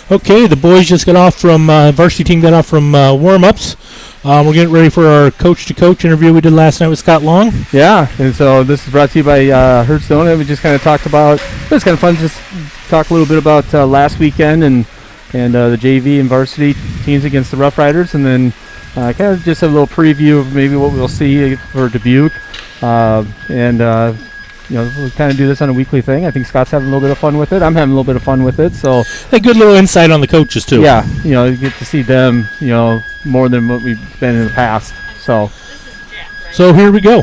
Okay, the boys just got off from varsity team got off from warm-ups. We're getting ready for our coach-to-coach interview we did last night with Scott Long. Yeah, and so this is brought to you by Hertzstone. We just kind of talked about, it was kind of fun to just talk a little bit about last weekend and the JV and varsity teams against the Rough Riders, and then kind of just a little preview of maybe what we'll see for Dubuque. We'll kind of do this on a weekly thing. I think Scott's having a little bit of fun with it. I'm having a little bit of fun with it. So a good little insight on the coaches too. Yeah, you get to see them, more than what we've been in the past. So here we go.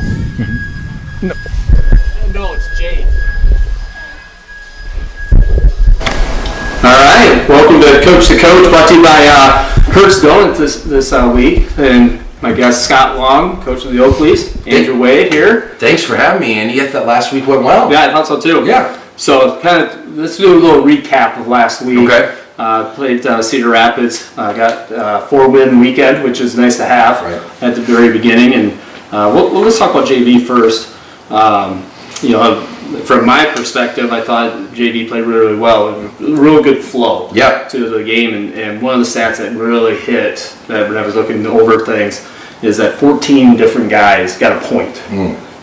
No, it's Jade. All right, welcome to Coach to Coach, brought to you by Hertz Donuts this week, and my guest Scott Long, coach of the Oakleys, Andrew Wade here. Thanks for having me, Andy. I thought last week went well. Yeah, I thought so too. Yeah. So let's do a little recap of last week. Okay. Played Cedar Rapids, got a 4-win weekend, which is nice to have at the very beginning. And let's talk about JV first. From my perspective, I thought JV played really, really well. Real good flow to the game. And one of the stats that really hit that when I was looking over things is that 14 different guys got a point.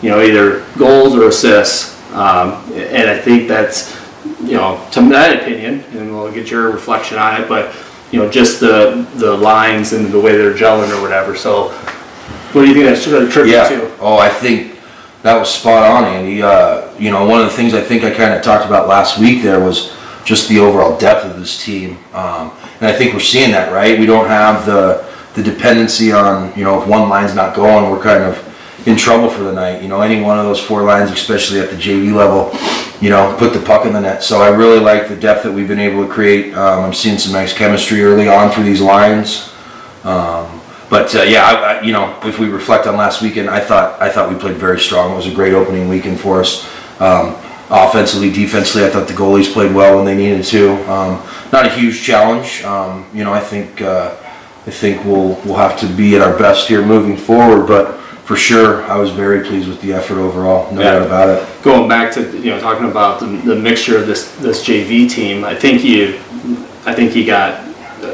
Either goals or assists. And I think that's, to my opinion, and we'll get your reflection on it, but, just the lines and the way they're gelling or whatever. So what do you think that should attribute to? Oh, I think that was spot on, Andy. One of the things I think I kind of talked about last week there was just the overall depth of this team. And I think we're seeing that, right? We don't have the dependency on, if one line's not going, we're kind of in trouble for the night. Any one of those 4 lines, especially at the JV level, put the puck in the net. So I really like the depth that we've been able to create. I'm seeing some nice chemistry early on through these lines. If we reflect on last weekend, I thought we played very strong. It was a great opening weekend for us. Offensively, defensively, I thought the goalies played well when they needed to. Not a huge challenge. I think we'll have to be at our best here moving forward, but for sure, I was very pleased with the effort overall. No doubt about it. Going back to talking about the mixture of this JV team, I think you got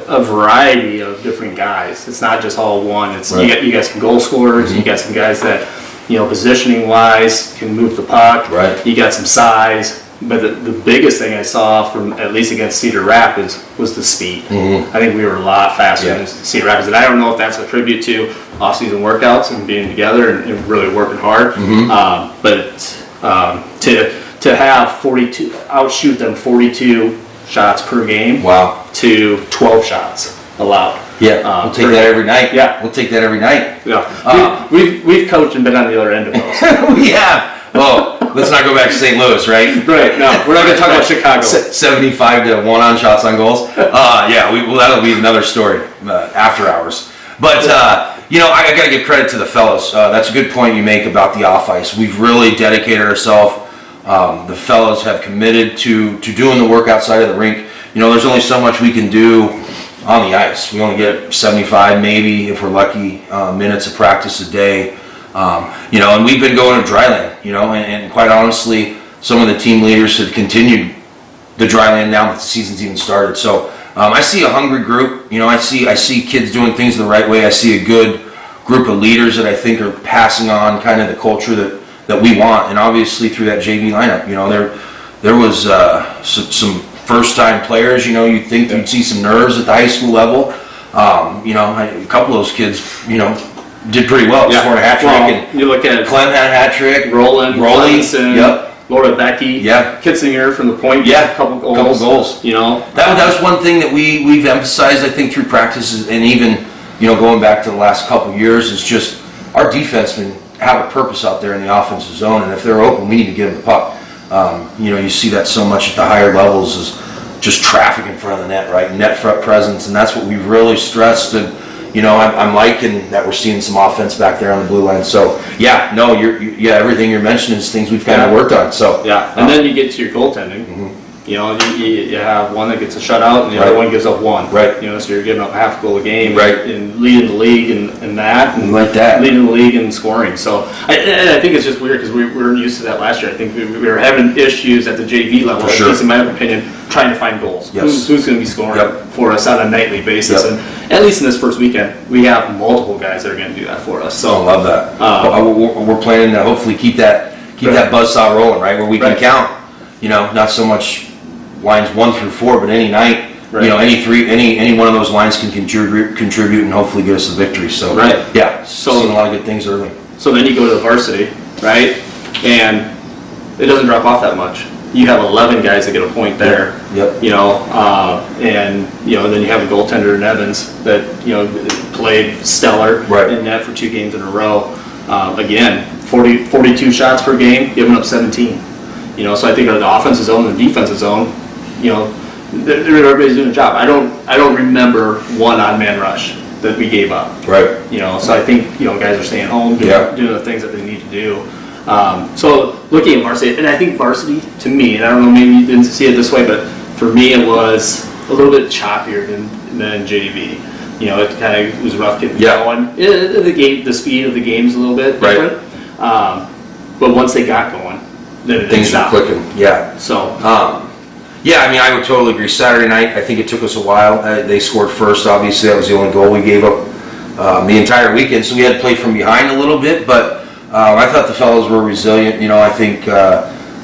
a variety of different guys. It's not just all one. It's you got some goal scorers. You got some guys that positioning wise can move the puck. Right. You got some size. But the biggest thing I saw from at least against Cedar Rapids was the speed. I think we were a lot faster than Cedar Rapids, and I don't know if that's a tribute to off-season workouts and being together and really working hard. To have 42, outshoot them 42 shots per game. Wow. To 12 shots allowed. Yeah, we'll take that every night. Yeah, we'll take that every night. Yeah, we've coached and been on the other end of those. We have. Well, let's not go back to St. Louis, right? Right. No, we're not going to talk about Chicago. 75 to 1 on shots on goals. That'll be another story after hours. But I got to give credit to the fellows. That's a good point you make about the off ice. We've really dedicated ourselves. The fellows have committed to doing the work outside of the rink. There's only so much we can do on the ice. We only get 75, maybe if we're lucky, minutes of practice a day. And we've been going to dry land, and quite honestly, some of the team leaders have continued the dry land now that the season's even started. So I see a hungry group. I see kids doing things the right way. I see a good group of leaders that I think are passing on kind of the culture that we want. And obviously through that JV lineup, there was some first-time players. You'd think you'd see some nerves at the high school level. A couple of those kids, did pretty well. Scored a hat trick. And you look at Clem had a hat trick. Roland, yep. Laura Becky, Kitzinger from the point, a couple goals. That was one thing that we've emphasized, I think, through practices and even going back to the last couple of years is just our defensemen have a purpose out there in the offensive zone, and if they're open, we need to get them the puck. You see that so much at the higher levels is just traffic in front of the net, right? Net front presence, and that's what we've really stressed. And I'm liking that we're seeing some offense back there on the blue line. So everything you're mentioning is things we've kind of worked on. So and then you get to your goaltending. You have one that gets a shutout and the other one gives up one. Right. So you're giving up half a goal a game. Right. And leading the league in that. And like that. Leading the league in scoring. So I think it's just weird because we weren't used to that last year. I think we were having issues at the JV level, For sure. at least in my opinion, trying to find goals. Yes. Who's going to be scoring for us on a nightly basis? Yep. And at least in this first weekend, we have multiple guys that are going to do that for us. So I love that. We're planning to hopefully keep that buzzsaw rolling, right? Where we can count, not so much lines 1 through 4, but any night. Right. Any one of those lines can contribute and hopefully get us a victory. So seeing a lot of good things early. So then you go to the varsity, right? And it doesn't drop off that much. You have 11 guys that get a point there. Yep. And then you have a goaltender in Evans that played stellar in net for 2 games in a row. Again, 42 shots per game, giving up 17. So I think the offensive zone and the defensive zone, everybody's doing a job. I don't remember one odd-man rush that we gave up. Right. So I think guys are staying home, doing the things that they need to do. So looking at varsity, and I think varsity to me, and I don't know, maybe you didn't see it this way, but for me it was a little bit choppier than JV. It kind of was rough getting going. The speed of the game's a little bit different. But once they got going, then things were clicking. Yeah. So. I would totally agree. Saturday night, I think it took us a while. They scored first. Obviously, that was the only goal we gave up the entire weekend, so we had to play from behind a little bit. But I thought the fellows were resilient. I think,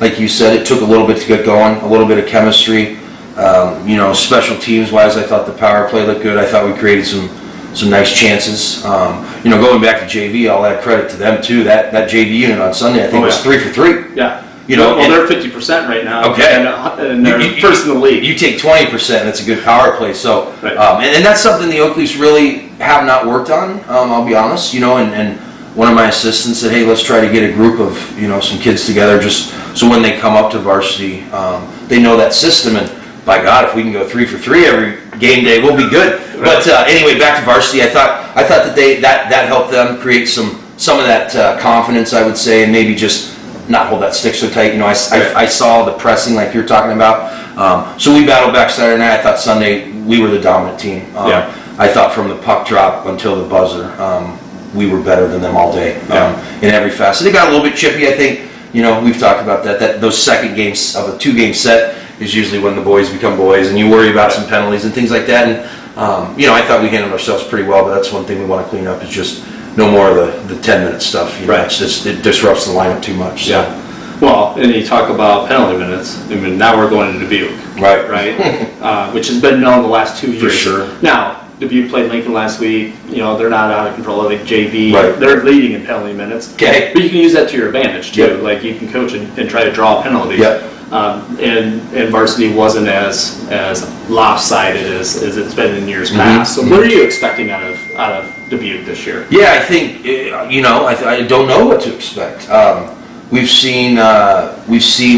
like you said, it took a little bit to get going, a little bit of chemistry. Special teams-wise, I thought the power play looked good. I thought we created some nice chances. Going back to JV, all that credit to them, too. That JV unit on Sunday, I think, was 3 for 3. Yeah. They're 50% right now. Okay. And they're first in the league. You take 20%, and it's a good power play. So, and that's something the Oakleys really have not worked on, I'll be honest. And one of my assistants said, hey, let's try to get a group of, some kids together just so when they come up to varsity, they know that system. And by God, if we can go 3 for 3 every game day, we'll be good. Right. But anyway, back to varsity, I thought that helped them create some of that confidence, I would say, and maybe just not hold that stick so tight. I saw the pressing like you're talking about. So we battled back Saturday night. I thought Sunday we were the dominant team. I thought from the puck drop until the buzzer, we were better than them all day in every facet. They got a little bit chippy, I think. We've talked about that those second games of a 2-game set is usually when the boys become boys, and you worry about some penalties and things like that. And I thought we handled ourselves pretty well, but that's one thing we want to clean up is just no more of the 10-minute stuff. It disrupts the lineup too much. So. Yeah. Well, and you talk about penalty minutes. Now we're going to Dubuque. Right? Which has been known the last 2 years. For sure. Now, Dubuque played Lincoln last week. They're not out of control. Like JV, they're leading in penalty minutes. Okay. But you can use that to your advantage too. Like you can coach and try to draw penalties. And varsity wasn't as lopsided as it's been in years past. So what are you expecting out of Dubuque this year? Yeah, I think I don't know what to expect. We've seen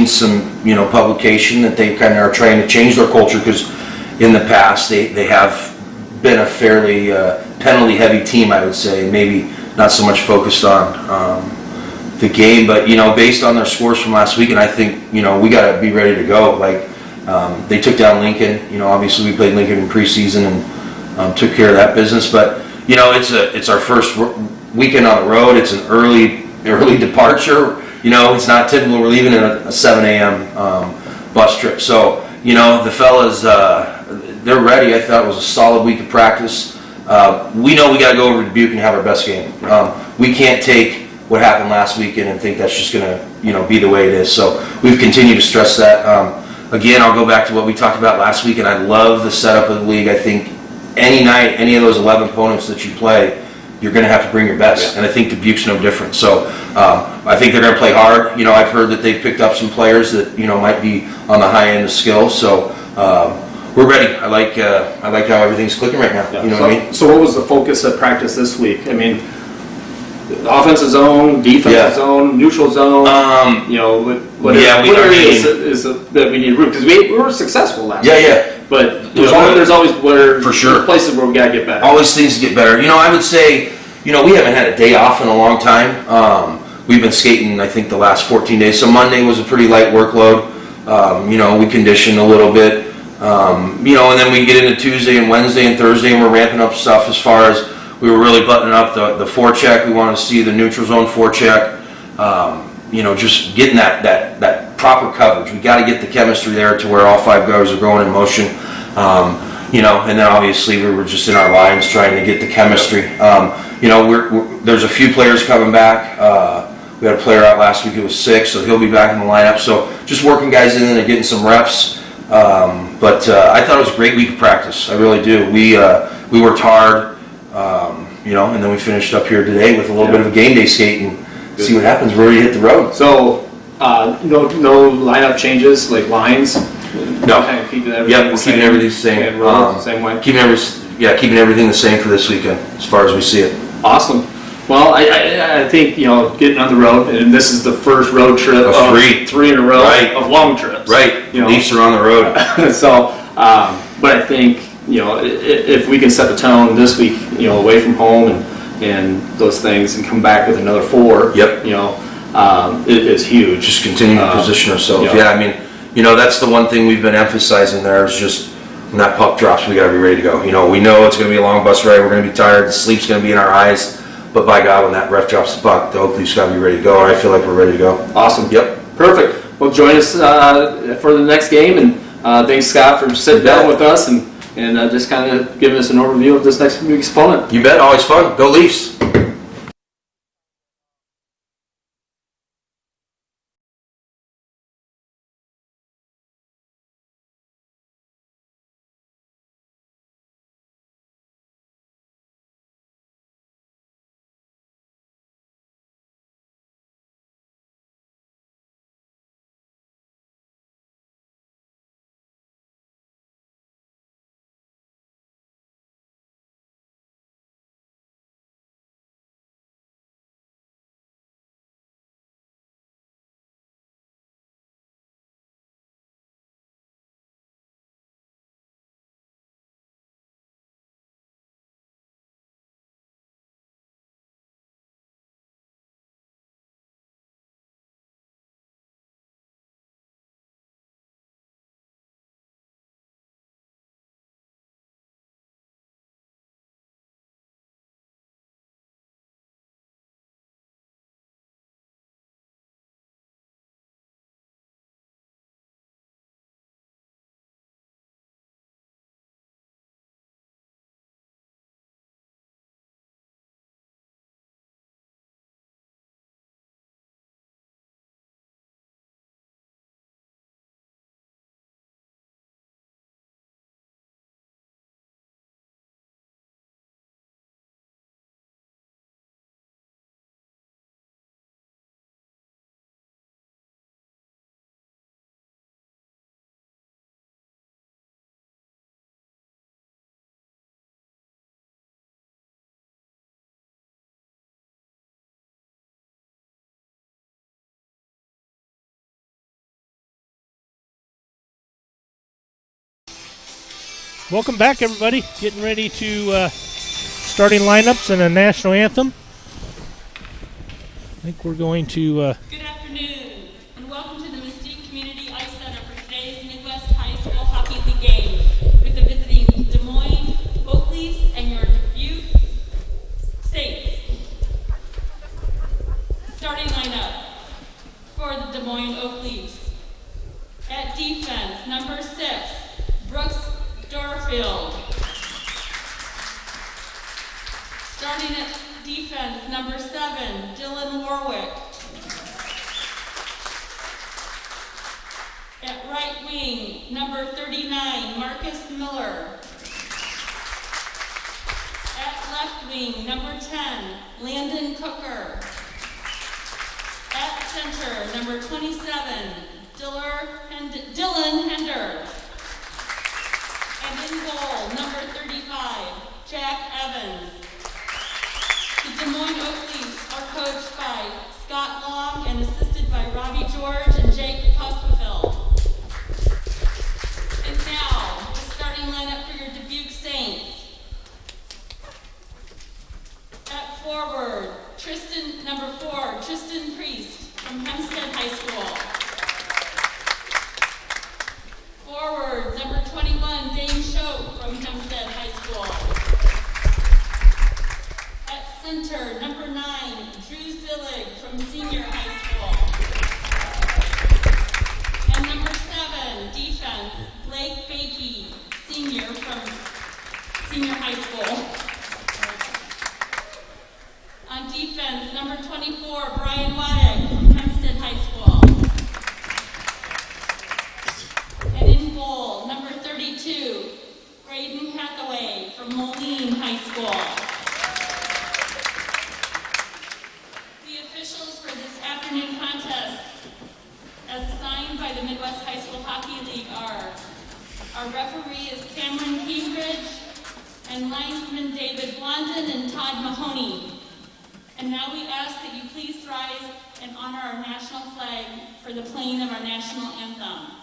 some publication that they kind of are trying to change their culture because in the past they have been a fairly penalty heavy team, I would say, maybe not so much focused on the game, but based on their scores from last week, and I think we got to be ready to go. Like they took down Lincoln. Obviously we played Lincoln in preseason and took care of that business. But it's our first weekend on the road. It's an early departure. It's not typical. We're leaving at a 7 a.m. Bus trip. So the fellas they're ready. I thought it was a solid week of practice. We know we got to go over to Dubuque and have our best game. We can't take what happened last weekend and think that's just going to be the way it is. So we've continued to stress that. Again, I'll go back to what we talked about last week, and I love the setup of the league. I think any night, any of those 11 opponents that you play, you're going to have to bring your best, and I think Dubuque's no different. So I think they're going to play hard. I've heard that they've picked up some players that might be on the high end of skill. So we're ready. I like how everything's clicking right now. What I mean? So what was the focus of practice this week? I mean, offensive zone, defensive zone, neutral zone. What areas is that we need to improve? Because we were successful last year. But there's always for sure places where we gotta get better. Always things to get better. I would say we haven't had a day off in a long time. We've been skating, I think, the last 14 days. So Monday was a pretty light workload. We conditioned a little bit. And then we get into Tuesday and Wednesday and Thursday, and we're ramping up stuff as far as we were really buttoning up the forecheck. We wanted to see the neutral zone forecheck. Just getting that proper coverage. We got to get the chemistry there to where all 5 guys are going in motion. You know, and then obviously we were just in our lines trying to get the chemistry. You know, there's a few players coming back. We had a player out last week who was sick, so he'll be back in the lineup. So just working guys in and getting some reps. But I thought it was a great week of practice. I really do. We worked hard, you know, and then we finished up here today with a little bit of a game day skate and see what happens. We're ready to hit the road. So no lineup changes like lines. No. Kind of keeping everything. Yep, we're keeping everything the same. And same way. Keeping everything the same for this weekend as far as we see it. Awesome. Well, I think, you know, getting on the road, and this is the first road trip of 3 in a row of long trips. Right. You know? Leafs are on the road. So, but I think, you know, if we can set the tone this week, you know, away from home and those things, and come back with another 4. Yep. You know, it is huge. Just continue to position ourselves. Yeah. I mean, you know, that's the one thing we've been emphasizing there is just when that puck drops, we got to be ready to go. You know, we know it's going to be a long bus ride. We're going to be tired. The sleep's going to be in our eyes. But by God, when that ref drops the puck, the Oak Leafs got to be ready to go. And I feel like we're ready to go. Awesome. Yep. Perfect. Well, join us for the next game. And thanks, Scott, for sitting down with us and just kind of giving us an overview of this next week's opponent. You bet. Always fun. Go Leafs. Welcome back, everybody. Getting ready to starting lineups and a national anthem. I think we're going to... Good afternoon, and welcome to the Mystique Community Ice Center for today's Midwest High School Hockey League game with the visiting Des Moines Oak Leafs and your Dubuque States. Starting lineup for the Des Moines Oak Leafs. At defense, number 6, Brooks Dorfield. Starting at defense, number 7, Dylan Warwick. At right wing, number 39, Marcus Miller. At left wing, number 10, Landon Cooker. At center, number 27, Dylan Hender. And in goal, number 35, Jack Evans. The Des Moines Oak Leafs are coached by Scott Long and assisted by Robbie George and Jake Puspafil. And now, the starting lineup for your Dubuque Saints. At forward, number 4, Tristan Priest from Hempstead High School. Forward, Senior High School. On defense, number 24, Brian Waddick from Hempstead High School. And in goal, number 32, Graydon Hathaway from Moline High School. The officials for this afternoon contest, as assigned by the Midwest High School Hockey League, are our referee is Cameron Cambridge and linesman David Blondin and Todd Mahoney. And now we ask that you please rise and honor our national flag for the playing of our national anthem.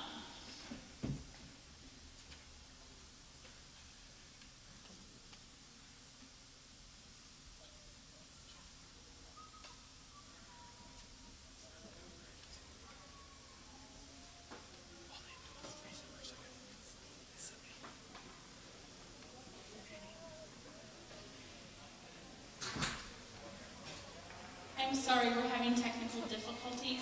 I'm sorry, we're having technical difficulties.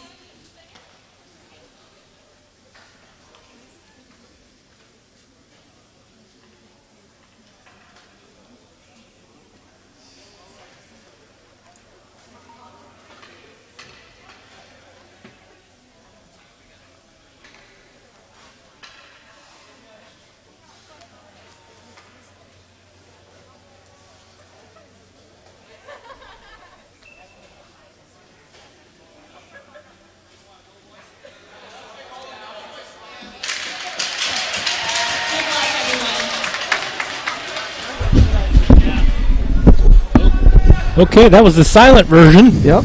Okay, that was the silent version. Yep.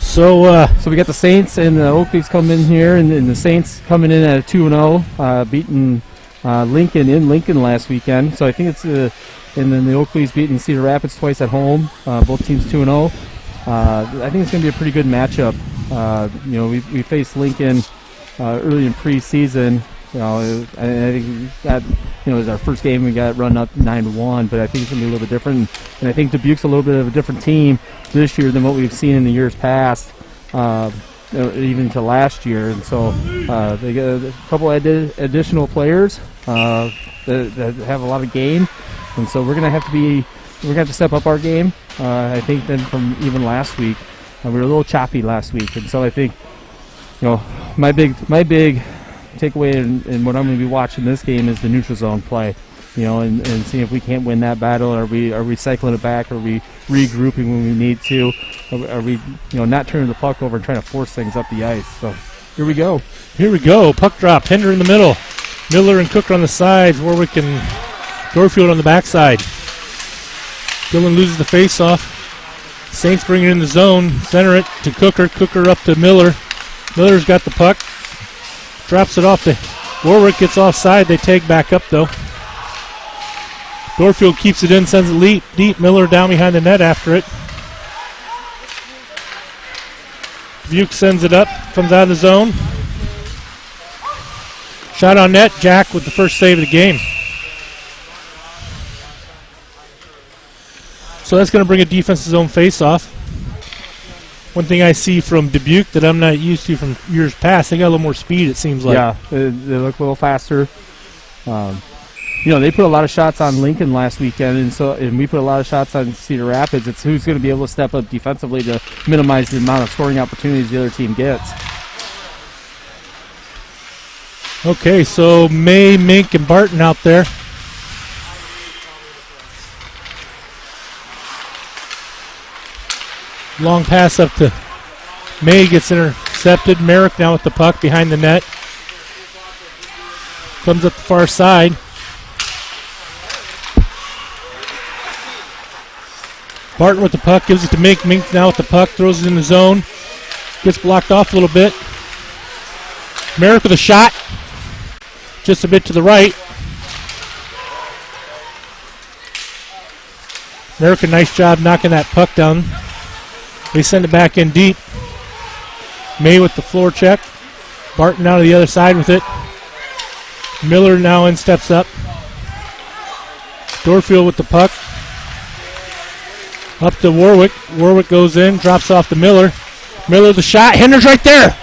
So we got the Saints and the Oakleys coming in here, and the Saints coming in at a 2-0, beating Lincoln in Lincoln last weekend. So I think it's and then the Oakleys beating Cedar Rapids twice at home. Both teams 2-0. I think it's going to be a pretty good matchup. We faced Lincoln early in preseason. I think we got, it was our first game. We got run up 9-1, but I think it's going to be a little bit different. And I think Dubuque's a little bit of a different team this year than what we've seen in the years past, even to last year. And so they got a couple additional players that have a lot of game, and so we're going to have to step up our game. I think then from even last week, we were a little choppy last week, and so I think my big takeaway and what I'm going to be watching this game is the neutral zone play, and seeing if we can't win that battle. Are we cycling it back? Are we regrouping when we need to? Are we not turning the puck over and trying to force things up the ice? So here we go. Puck drop. Hender in the middle. Miller and Cooker on the sides. Warwick and Dorfield on the backside. Dillon loses the face-off. Saints bring it in the zone. Center it to Cooker. Cooker up to Miller. Miller's got the puck. Drops it off to Warwick, gets offside. They tag back up, though. Dorfield keeps it in, sends it deep. Miller down behind the net after it. Dubuque sends it up, comes out of the zone. Shot on net, Jack with the first save of the game. So that's going to bring a defensive zone face-off. One thing I see from Dubuque that I'm not used to from years past, they got a little more speed, it seems like. Yeah, they look a little faster. They put a lot of shots on Lincoln last weekend, and we put a lot of shots on Cedar Rapids. It's who's going to be able to step up defensively to minimize the amount of scoring opportunities the other team gets. Okay, so May, Mink, and Barton out there. Long pass up to May, gets intercepted. Merrick now with the puck behind the net. Comes up the far side. Barton with the puck, gives it to Mink. Mink now with the puck, throws it in the zone. Gets blocked off a little bit. Merrick with a shot. Just a bit to the right. Merrick, a nice job knocking that puck down. They send it back in deep. May with the floor check. Barton out of the other side with it. Miller now in, steps up. Dorfield with the puck. Up to Warwick. Warwick goes in, drops off to Miller. Miller the shot. Hender's right there.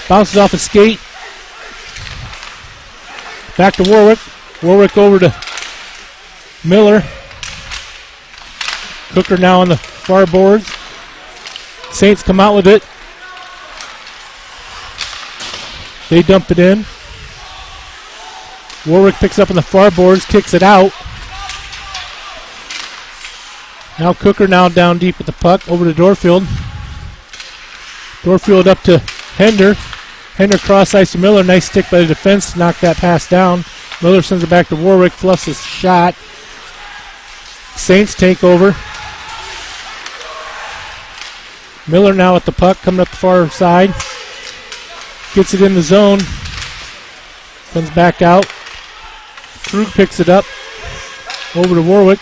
Bounces off his skate. Back to Warwick. Warwick over to Miller. Cooker now on the far boards. Saints come out with it. They dump it in. Warwick picks up on the far boards, kicks it out. Now Cooker now down deep with the puck, over to Dorfield. Dorfield up to Hender. Hender cross ice to Miller. Nice stick by the defense, knock that pass down. Miller sends it back to Warwick, fluffs his shot. Saints take over. Miller now at the puck, coming up the far side. Gets it in the zone. Comes back out. Krug picks it up. Over to Warwick.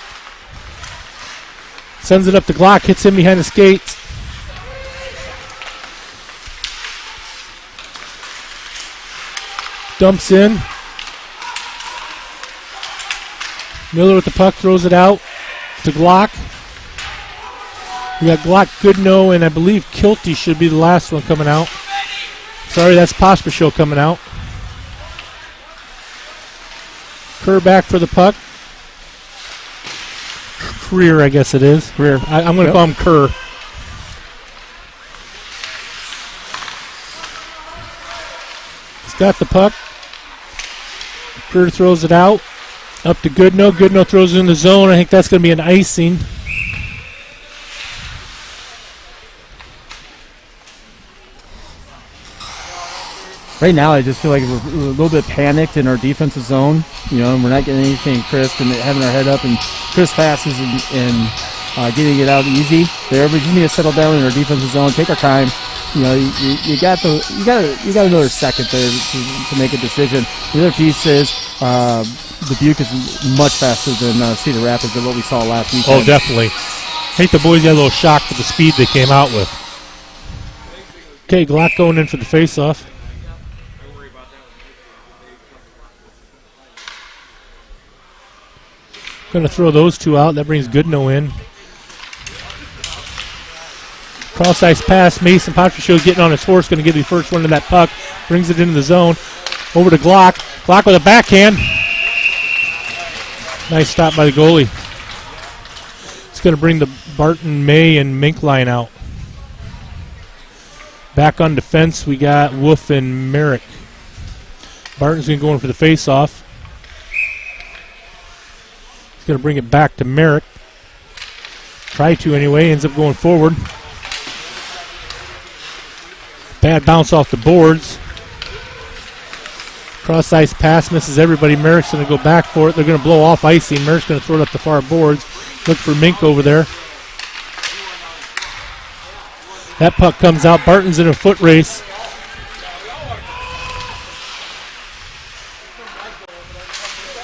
Sends it up to Glock, hits him behind the skates. Dumps in. Miller with the puck, throws it out to Glock. We got Glock, Goodnow, and I believe Kilty should be the last one coming out. Sorry, that's Pospisil coming out. Kerr back for the puck. Career, I guess it is. Career. I'm going to call him Kerr. He's got the puck. Kerr throws it out. Up to Goodnow. Goodnow throws it in the zone. I think that's going to be an icing. Right now, I just feel like we're a little bit panicked in our defensive zone. You know, and we're not getting anything crisp and having our head up and crisp passes and getting it out easy. There, we just need to settle down in our defensive zone, take our time. You know, you got another second there to make a decision. The other piece is Dubuque is much faster than Cedar Rapids than what we saw last weekend. Oh, definitely. I think the boys got a little shocked with the speed they came out with. Okay, Glock going in for the face-off. Going to throw those two out. That brings Goodnow in. Cross ice pass. Mason Pospisil getting on his horse. Going to get the first one to that puck. Brings it into the zone. Over to Glock. Glock with a backhand. Nice stop by the goalie. It's going to bring the Barton, May, and Mink line out. Back on defense, we got Wolf and Merrick. Barton's going to go in for the face-off. Going to bring it back to Merrick. Try to anyway. Ends up going forward. Bad bounce off the boards. Cross ice pass misses everybody. Merrick's going to go back for it. They're going to blow off icing. Merrick's going to throw it up the far boards. Look for Mink over there. That puck comes out. Barton's in a foot race.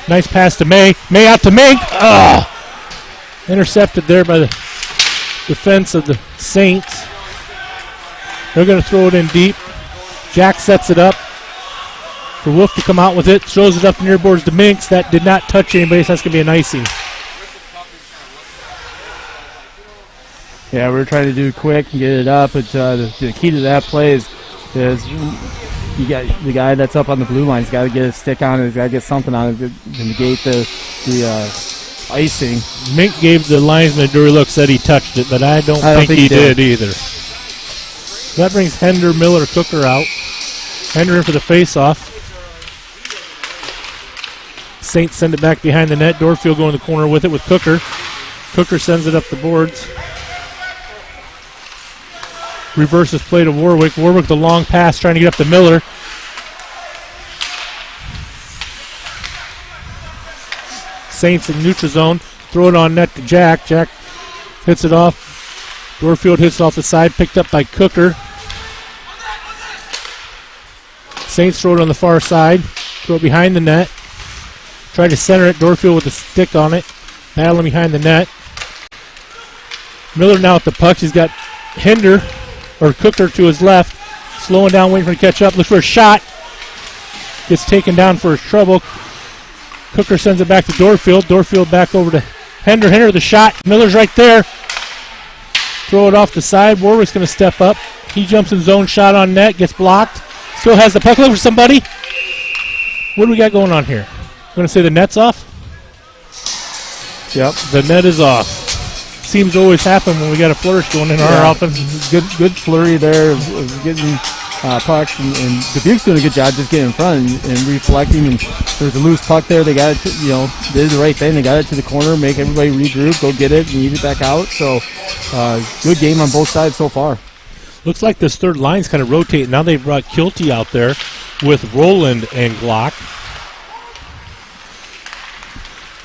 Nice pass to May. May out to Mink. Intercepted there by the defense of the Saints. They're going to throw it in deep. Jack sets it up for Wolf to come out with it. Throws it up near boards to Minks. That did not touch anybody, so that's going to be an icing. Yeah, we're trying to do quick and get it up, but the key to that play is you got the guy that's up on the blue line's got to get a stick on it. He's got to get something on it to negate the icing. Mink gave the linesman a dirty look, said he touched it, but I don't think he did either. That brings Hender, Miller, Cooker out. Hender in for the face-off. Saints send it back behind the net. Dorfield going in the corner with it with Cooker. Cooker sends it up the boards. Reverses play to Warwick. Warwick the long pass trying to get up to Miller. Saints in neutral zone. Throw it on net to Jack. Jack hits it off. Dorfield hits it off the side. Picked up by Cooker. Saints throw it on the far side. Throw it behind the net. Try to center it. Dorfield with a stick on it. Battling behind the net. Miller now at the puck. He's got Hender or Cooker to his left. Slowing down, waiting for him to catch up. Looks for a shot. Gets taken down for his trouble. Cooker sends it back to Dorfield. Dorfield back over to Hender. Hender with the shot. Miller's right there. Throw it off the side. Warwick's going to step up. He jumps in zone, shot on net, gets blocked. Still has the puck. Look for somebody. What do we got going on here? Going to say the net's off? Yep. The net is off. Seems to always happen when we got a flourish going in our offense. Good flurry there of getting pucks, and Dubuque's doing a good job just getting in front and reflecting. And there was a loose puck there. They got it, did the right thing. They got it to the corner, make everybody regroup, go get it, and leave it back out. So good game on both sides so far. Looks like this third line's kind of rotating. Now they've brought Kilty out there with Roland and Glock.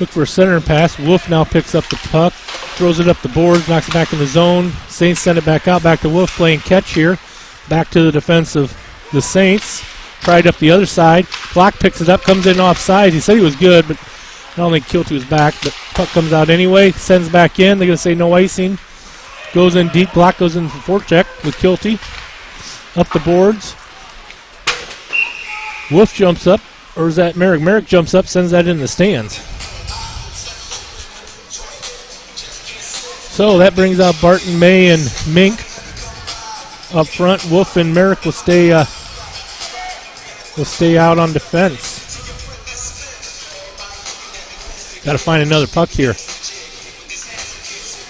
Look for a center pass. Wolf now picks up the puck, throws it up the boards, knocks it back in the zone. Saints send it back out, back to Wolf playing catch here. Back to the defense of the Saints. Tried up the other side. Glock picks it up, comes in offside. He said he was good, but I don't think Kilty was back. But puck comes out anyway, sends back in. They're going to say no icing. Goes in deep. Glock goes in for forecheck with Kilty. Up the boards. Wolf jumps up, or is that Merrick? Merrick jumps up, sends that in the stands. So that brings out Barton, May, and Mink up front. Wolf and Merrick will stay out on defense. Got to find another puck here.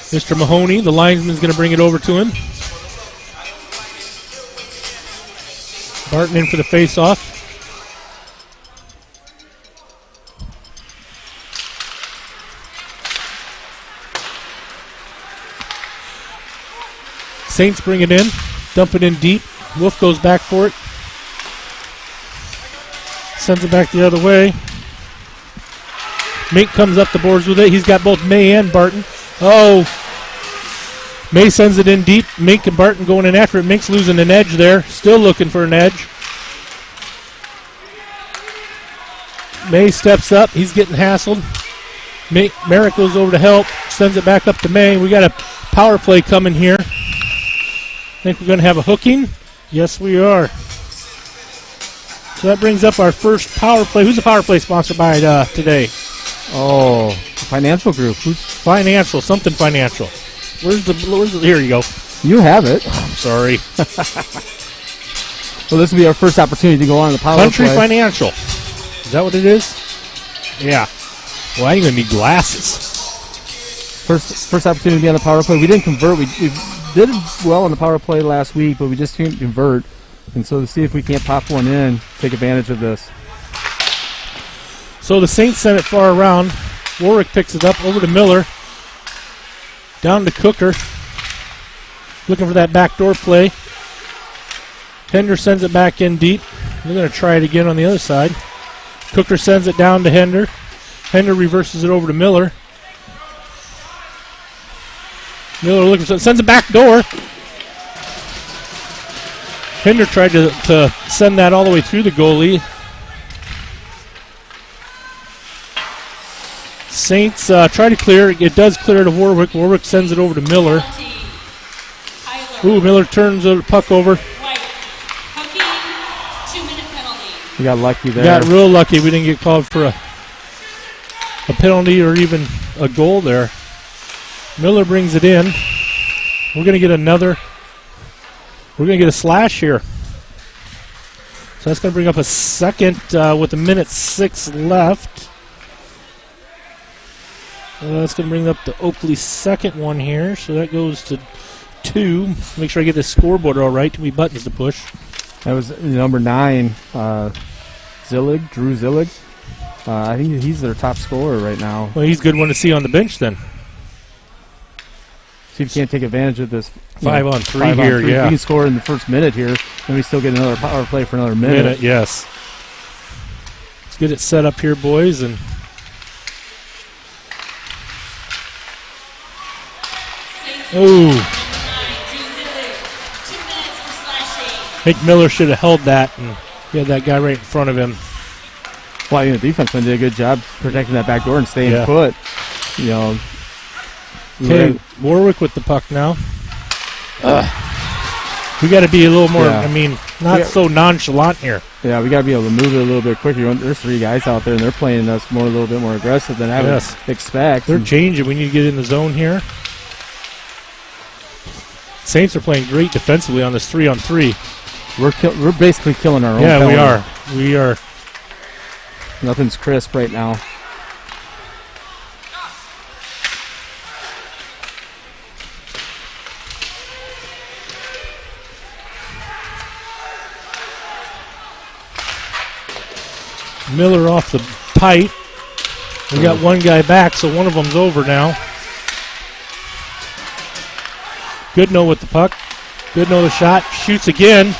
Mr. Mahoney, the linesman's going to bring it over to him. Barton in for the face-off. Saints bring it in, dump it in deep. Wolf goes back for it. Sends it back the other way. Mink comes up the boards with it. He's got both May and Barton. Oh, May sends it in deep. Mink and Barton going in after it. Mink's losing an edge there. Still looking for an edge. May steps up. He's getting hassled. Merrick goes over to help. Sends it back up to May. We got a power play coming here. I think we're going to have a hooking. Yes, we are. So that brings up our first power play. Who's the power play sponsored by today? Oh, financial group. Who's financial? Something financial. Where's the? Here you go. You have it. I'm sorry. Well, this will be our first opportunity to go on the power Country play. Financial. Is that what it is? Yeah. Well, I'm going to need glasses. First opportunity to be on the power play. We didn't convert. We did well on the power play last week, but we just couldn't convert. And so to see if we can't pop one in, take advantage of this. So the Saints send it far around. Warwick picks it up over to Miller. Down to Cooker. Looking for that backdoor play. Hender sends it back in deep. We're going to try it again on the other side. Cooker sends it down to Hender. Hender reverses it over to Miller. Miller looking for sends it back door. Hender tried to send that all the way through the goalie. Saints try to clear. It does clear to Warwick. Warwick sends it over to Miller. Ooh, Miller turns the puck over. We got lucky there. Got real lucky. We didn't get called for a penalty or even a goal there. Miller brings it in. We're going to get another. We're going to get a slash here. So that's going to bring up a second with 1:06 left. That's going to bring up the Oakley second one here. So that goes to 2. Make sure I get this scoreboard all right. Too many buttons to push. That was number 9, Zillig, Drew Zillig. I think he's their top scorer right now. Well, he's a good one to see on the bench then. See if you can't take advantage of this. 5-on-3 here, yeah. We can score in the first minute here, and we still get another power play for another minute. Yes. Let's get it set up here, boys. And ooh. I think Miller should have held that, and he had that guy right in front of him. Well, the defenseman did a good job protecting that back door and staying put. Okay, Warwick with the puck now. We got to be a little more, not so nonchalant here. Yeah, we got to be able to move it a little bit quicker. There's 3 guys out there, and they're playing us a little bit more aggressive than I would expect. They're changing. We need to get in the zone here. Saints are playing great defensively on this 3-on-3. We're basically killing our own. Yeah, penalty. we are. Nothing's crisp right now. Miller off the pipe. We got one guy back, so one of them's over now. Goodnow with the puck. Goodnow the shot. Shoots again.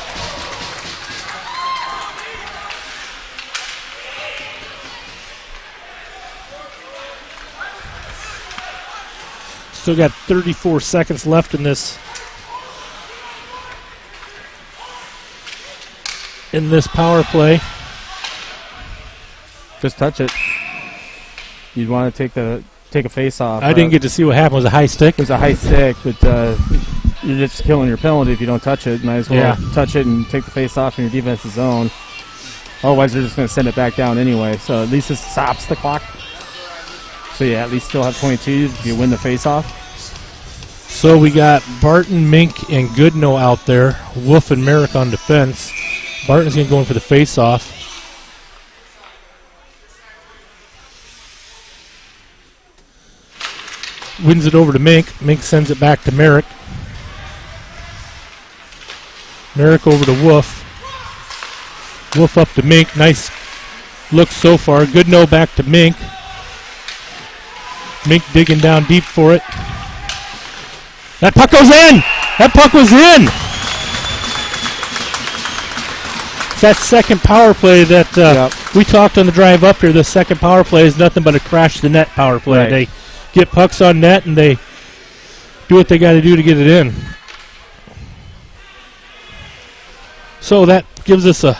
Still got 34 seconds left in this power play. Just touch it. You'd want to take a face off. I didn't get to see what happened. It was a high stick. It was a high stick, but you're just killing your penalty if you don't touch it. Might as well touch it and take the face off in your defensive zone. Otherwise, they're just going to send it back down anyway. So at least it stops the clock. So yeah, at least still have 22 if you win the face off. So we got Barton, Mink, and Goodnow out there. Wolf and Merrick on defense. Barton's going to go in for the face off. Wins it over to Mink. Mink sends it back to Merrick. Merrick over to Wolf. Wolf up to Mink. Nice look so far. Goodnow back to Mink. Mink digging down deep for it. That puck goes in! That puck was in! It's that second power play that we talked on the drive up here. The second power play is nothing but a crash the net power play. Right. They get pucks on net and they do what they got to do to get it in. So that gives us a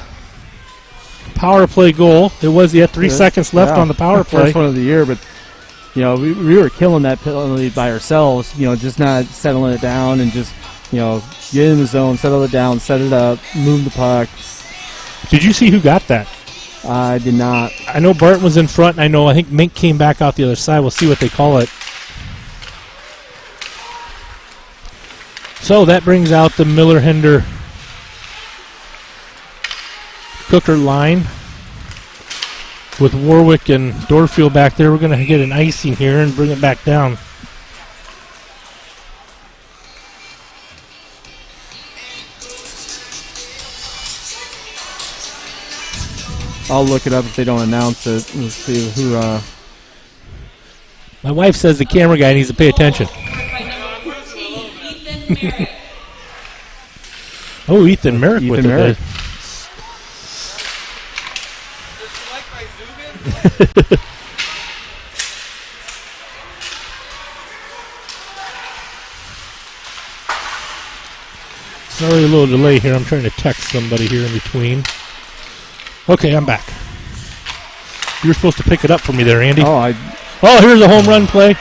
power play goal. It was 3 seconds left on the power play. First one of the year, but you know we were killing that penalty by ourselves. You know, just not settling it down and just get in the zone, settle it down, set it up, move the puck. Did you see who got that? I did not. I know Barton was in front, and I think Mink came back out the other side. We'll see what they call it. So that brings out the Miller-Hinder Cooker line with Warwick and Dorfield back there. We're going to get an icing here and bring it back down. I'll look it up if they don't announce it. Let's see who. My wife says the camera guy needs to pay attention. Oh, Ethan Merrick with it. Sorry, a little delay here. I'm trying to text somebody here in between. Okay, I'm back. You were supposed to pick it up for me there, Andy. Oh, here's a home run play.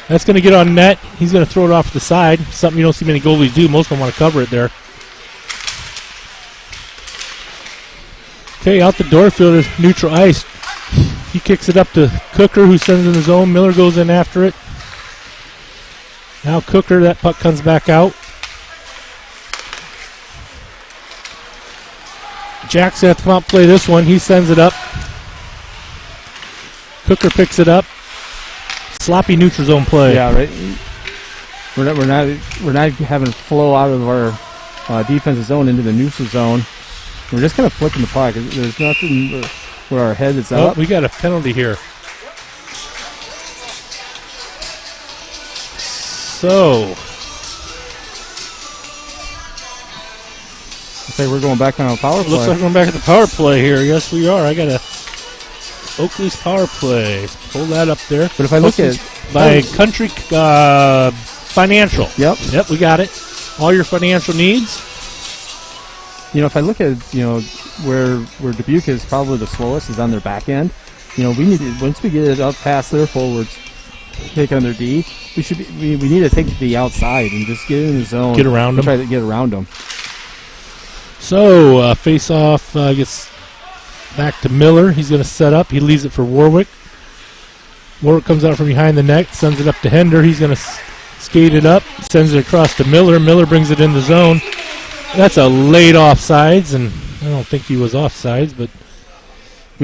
That's going to get on net. He's going to throw it off to the side. Something you don't see many goalies do. Most of them want to cover it there. Okay, out the door fielder, neutral ice. He kicks it up to Cooker, who sends it in the zone. Miller goes in after it. Now Cooker, that puck comes back out. Jackson has to come out and play this one. He sends it up. Cooker picks it up. Sloppy neutral zone play. Yeah, right. We're not having flow out of our defensive zone into the neutral zone. We're just kind of flipping the puck. There's nothing where our head is up. We got a penalty here. So. Looks like we're going back on a power play. Looks like we're going back at the power play here. Yes, we are. I got a Oakley's power play. Pull that up there. But if I look at by Country Financial. Yep, we got it. All your financial needs. If I look at where Dubuque is probably the slowest is on their back end. We need to, once we get it up past their forwards, take on their D. We need to take the outside and just get in the zone. Get around them. Try to get around them. So, face-off gets back to Miller. He's going to set up. He leaves it for Warwick. Warwick comes out from behind the net, sends it up to Hender. He's going to skate it up, sends it across to Miller. Miller brings it in the zone. That's a late offsides, and I don't think he was offsides, but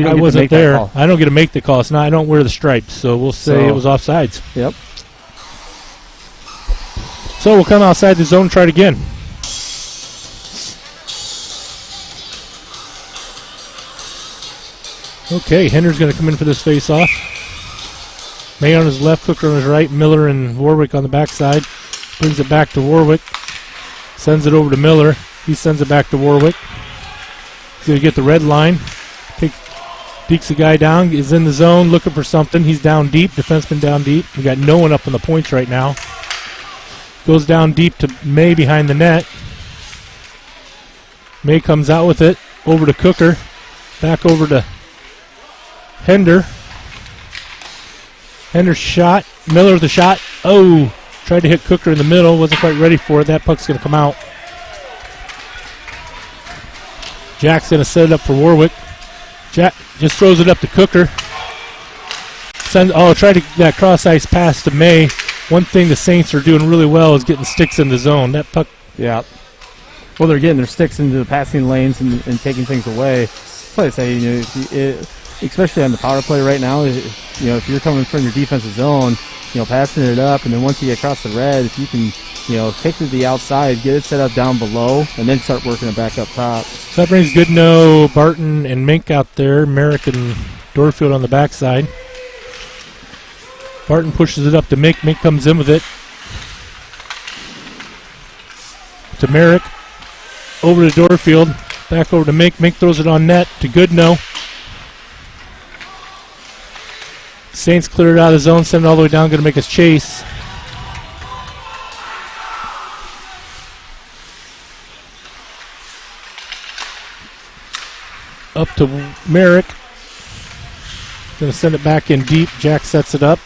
I wasn't there. I don't get to make the call. I don't wear the stripes, so we'll say it was offsides. Yep. So we'll come outside the zone and try it again. Okay, Hender's going to come in for this face-off. May on his left, Cooker on his right, Miller and Warwick on the backside. Brings it back to Warwick. Sends it over to Miller. He sends it back to Warwick. He's going to get the red line. Dekes the guy down, is in the zone, looking for something. He's down deep, defenseman down deep. We got no one up on the points right now. Goes down deep to May behind the net. May comes out with it, over to Cooker. Back over to Hender. Hender's shot. Miller with a shot. Oh, tried to hit Cooker in the middle. Wasn't quite ready for it. That puck's going to come out. Jack's going to set it up for Warwick. Jack just throws it up to Cooker. Tried to that cross-ice pass to May. One thing the Saints are doing really well is getting sticks in the zone. That puck. Yeah. Well, they're getting their sticks into the passing lanes and taking things away. That's what I say, especially on the power play right now, if you're coming from your defensive zone, passing it up, and then once you get across the red, if you can, take it to the outside, get it set up down below, and then start working it back up top. So that brings Goodnow, Barton, and Mink out there. Merrick and Dorfield on the backside. Barton pushes it up to Mink. Mink comes in with it. To Merrick. Over to Dorfield. Back over to Mink. Mink throws it on net to Goodnow. Saints clear it out of the zone, send it all the way down, going to make us chase. Up to Merrick. Going to send it back in deep. Jack sets it up.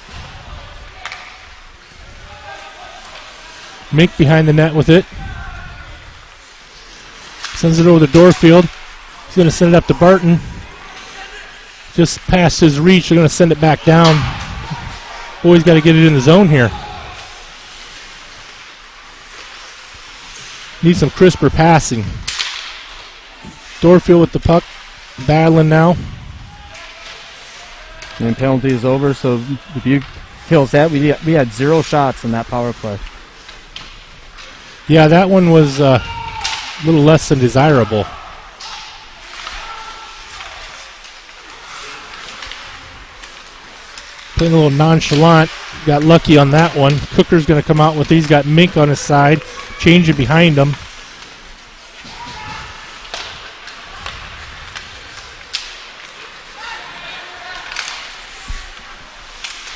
Mink behind the net with it. Sends it over to Dorfield. He's going to send it up to Barton. Just past his reach. They're going to send it back down. Boy's got to get it in the zone here. Need some crisper passing. Dorfield with the puck. Battling now. And penalty is over, so Dubuque kills that. We had 0 shots in that power play. Yeah, that one was a little less than desirable. Playing a little nonchalant. Got lucky on that one. Cooker's going to come out with these. Got Mink on his side. Changing behind him.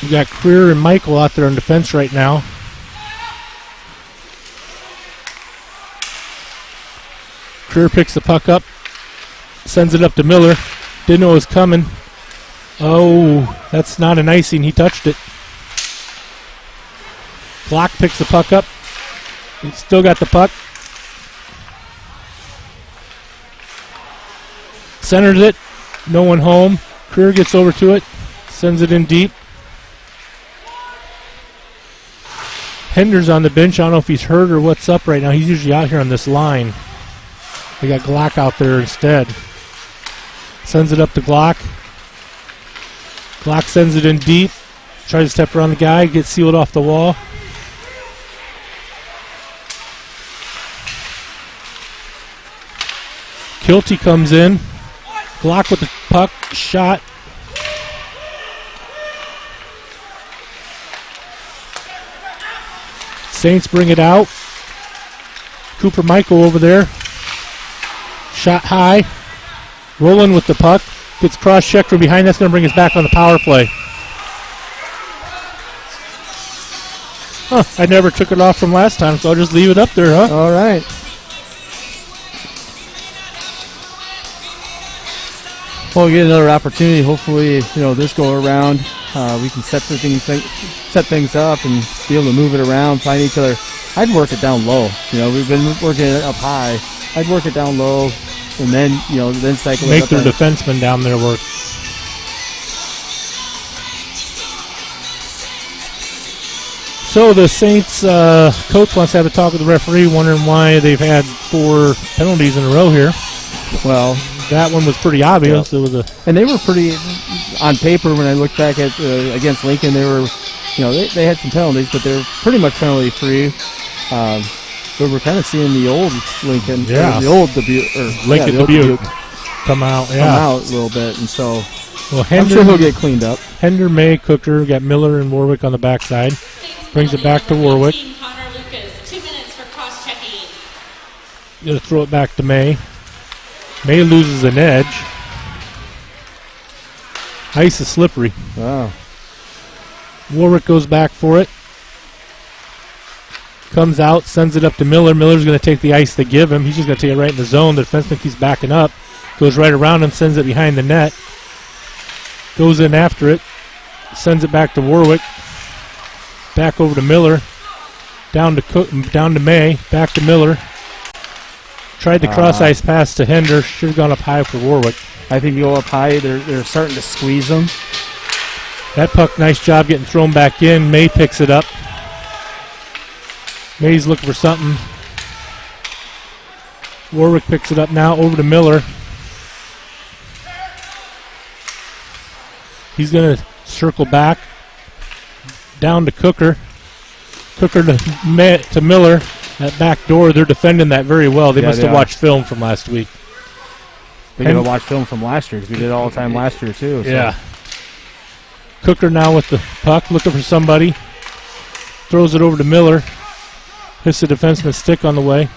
We got Creer and Michael out there on defense right now. Creer picks the puck up. Sends it up to Miller. Didn't know it was coming. Oh, that's not an icing. He touched it. Glock picks the puck up. He's still got the puck. Centers it. No one home. Creer gets over to it. Sends it in deep. Hender's on the bench. I don't know if he's hurt or what's up right now. He's usually out here on this line. They got Glock out there instead. Sends it up to Glock. Glock sends it in deep. Tries to step around the guy. Gets sealed off the wall. Kilty comes in. Glock with the puck. Shot. Saints bring it out. Cooper Michael over there. Shot high. Rolling with the puck. Gets cross-checked from behind. That's going to bring us back on the power play. I never took it off from last time, so I'll just leave it up there, huh? All right. Well, we get another opportunity. Hopefully, this go around, we can set things up and be able to move it around, find each other. I'd work it down low. We've been working it up high. I'd work it down low, and then then cycle it Make up. their defensemen down there work. So the Saints coach wants to have a talk with the referee, wondering why they've had 4 penalties in a row here. Well, that one was pretty obvious. Yeah. It was and they were pretty on paper. When I look back at against Lincoln, they were, they had some penalties, but they're pretty much penalty free. But we're kind of seeing the old Lincoln, yeah, the old Dubuque, Lincoln Dubuque. come out. come Yeah. out a little bit, and so Well, I'm sure he'll get cleaned up. Hender, May, Cooker, got Miller and Warwick on the backside. Brings it back to Warwick. Connor Lucas, 2 minutes for cross-checking. Gonna throw it back to May. May loses an edge. Ice is slippery. Wow. Warwick goes back for it. Comes out, sends it up to Miller. Miller's going to take the ice they give him. He's just going to take it right in the zone. The defenseman keeps backing up. Goes right around him, sends it behind the net. Goes in after it. Sends it back to Warwick. Back over to Miller. Down to May. Back to Miller. Tried the cross-ice pass to Hender. Should have gone up high for Warwick. I think you go up high. They're starting to squeeze them. That puck, nice job getting thrown back in. May picks it up. May's looking for something. Warwick picks it up now, over to Miller. He's going to circle back. Down to Cooker. Cooker to Miller. That back door, they're defending that very well. They must have watched film from last week. They got to watch film from last year, because we did it all the time last year, too. So. Yeah. Cooker now with the puck, looking for somebody. Throws it over to Miller. Hits the defenseman's stick on the way.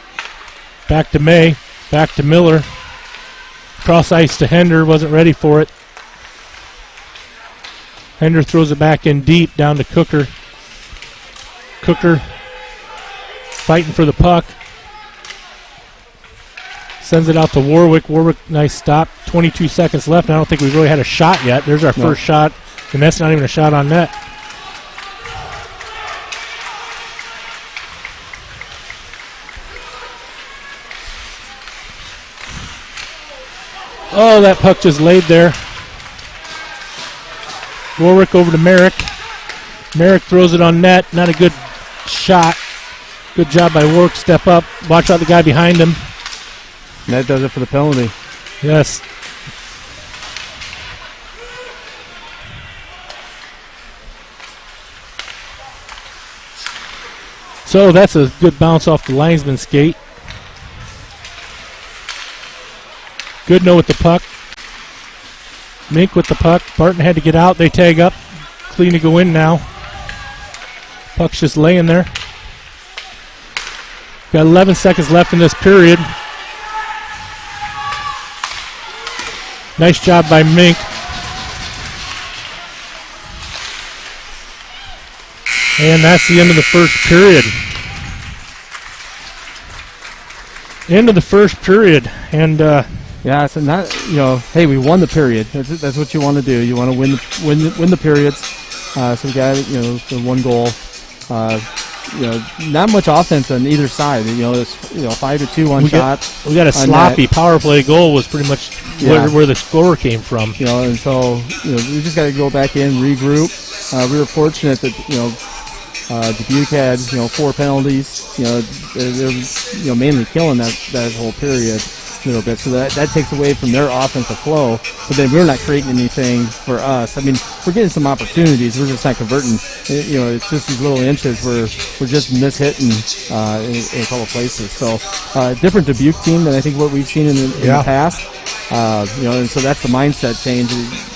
Back to May. Back to Miller. Cross ice to Hender. Wasn't ready for it. Hender throws it back in deep down to Cooker. Cooker fighting for the puck. Sends it out to Warwick. Warwick, nice stop. 22 seconds left. I don't think we've really had a shot yet. There's our first shot, and that's not even a shot on net. Oh, that puck just laid there. Warwick over to Merrick. Merrick throws it on net. Not a good shot. Good job by Warwick. Step up. Watch out the guy behind him. And that does it for the penalty. Yes. So that's a good bounce off the linesman's skate. Goodnow with the puck. Mink with the puck. Barton had to get out. They tag up. Clean to go in now. Puck's just laying there. Got 11 seconds left in this period. Nice job by Mink. And that's the end of the first period. End of the first period. And yeah, so not, hey, we won the period. That's what you want to do. You want to win the periods. So we got the one goal. Not much offense on either side. It's 5-2 one shot. We got a sloppy power play goal. Was pretty much where the score came from. And so we just got to go back in, regroup. We were fortunate that Dubuque had 4 penalties. They're mainly killing that whole period a little bit, so that takes away from their offensive flow. But then we're not creating anything for us. I mean, we're getting some opportunities. We're just not converting. It's just these little inches where we're just mishitting in a couple places. So different Dubuque team than I think what we've seen in the past. And so that's the mindset change.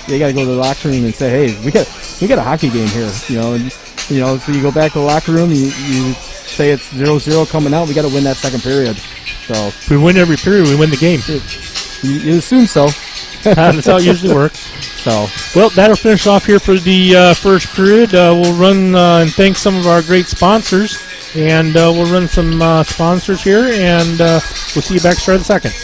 They got to go to the locker room and say, hey, we got a hockey game here. So you go back to the locker room, you say it's 0-0 coming out. We got to win that second period. So if we win every period, we win the game. You assume so. That's how it usually works. So, well, that'll finish off here for the first period. We'll run and thank some of our great sponsors, and we'll run some sponsors here, and we'll see you back start of the second.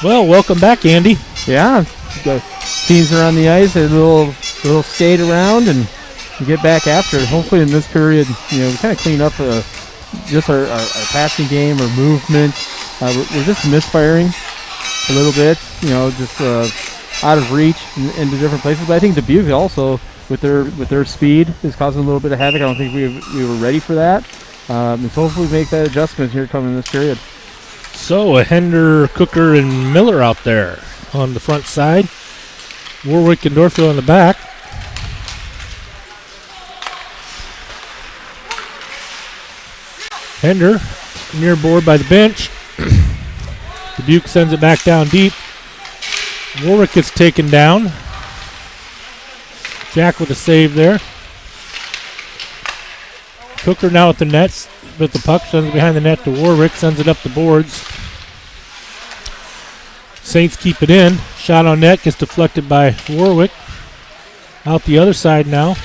Well, welcome back, Andy. Yeah, the teams are on the ice. A little skate around and get back after it. Hopefully in this period, we kind of clean up just our passing game or movement. We're just misfiring a little bit, just out of reach into different places. But I think Dubuque also, with their speed, is causing a little bit of havoc. I don't think we were ready for that. And so hopefully make that adjustment here coming in this period. So a Hender, Cooker, and Miller out there on the front side. Warwick and Dorfield on the back. Hender near board by the bench. Dubuque sends it back down deep. Warwick gets taken down. Jack with a save there. Cooker now at the nets with the puck, sends it behind the net to Warwick, sends it up the boards. Saints keep it in. Shot on net gets deflected by Warwick. Out the other side now.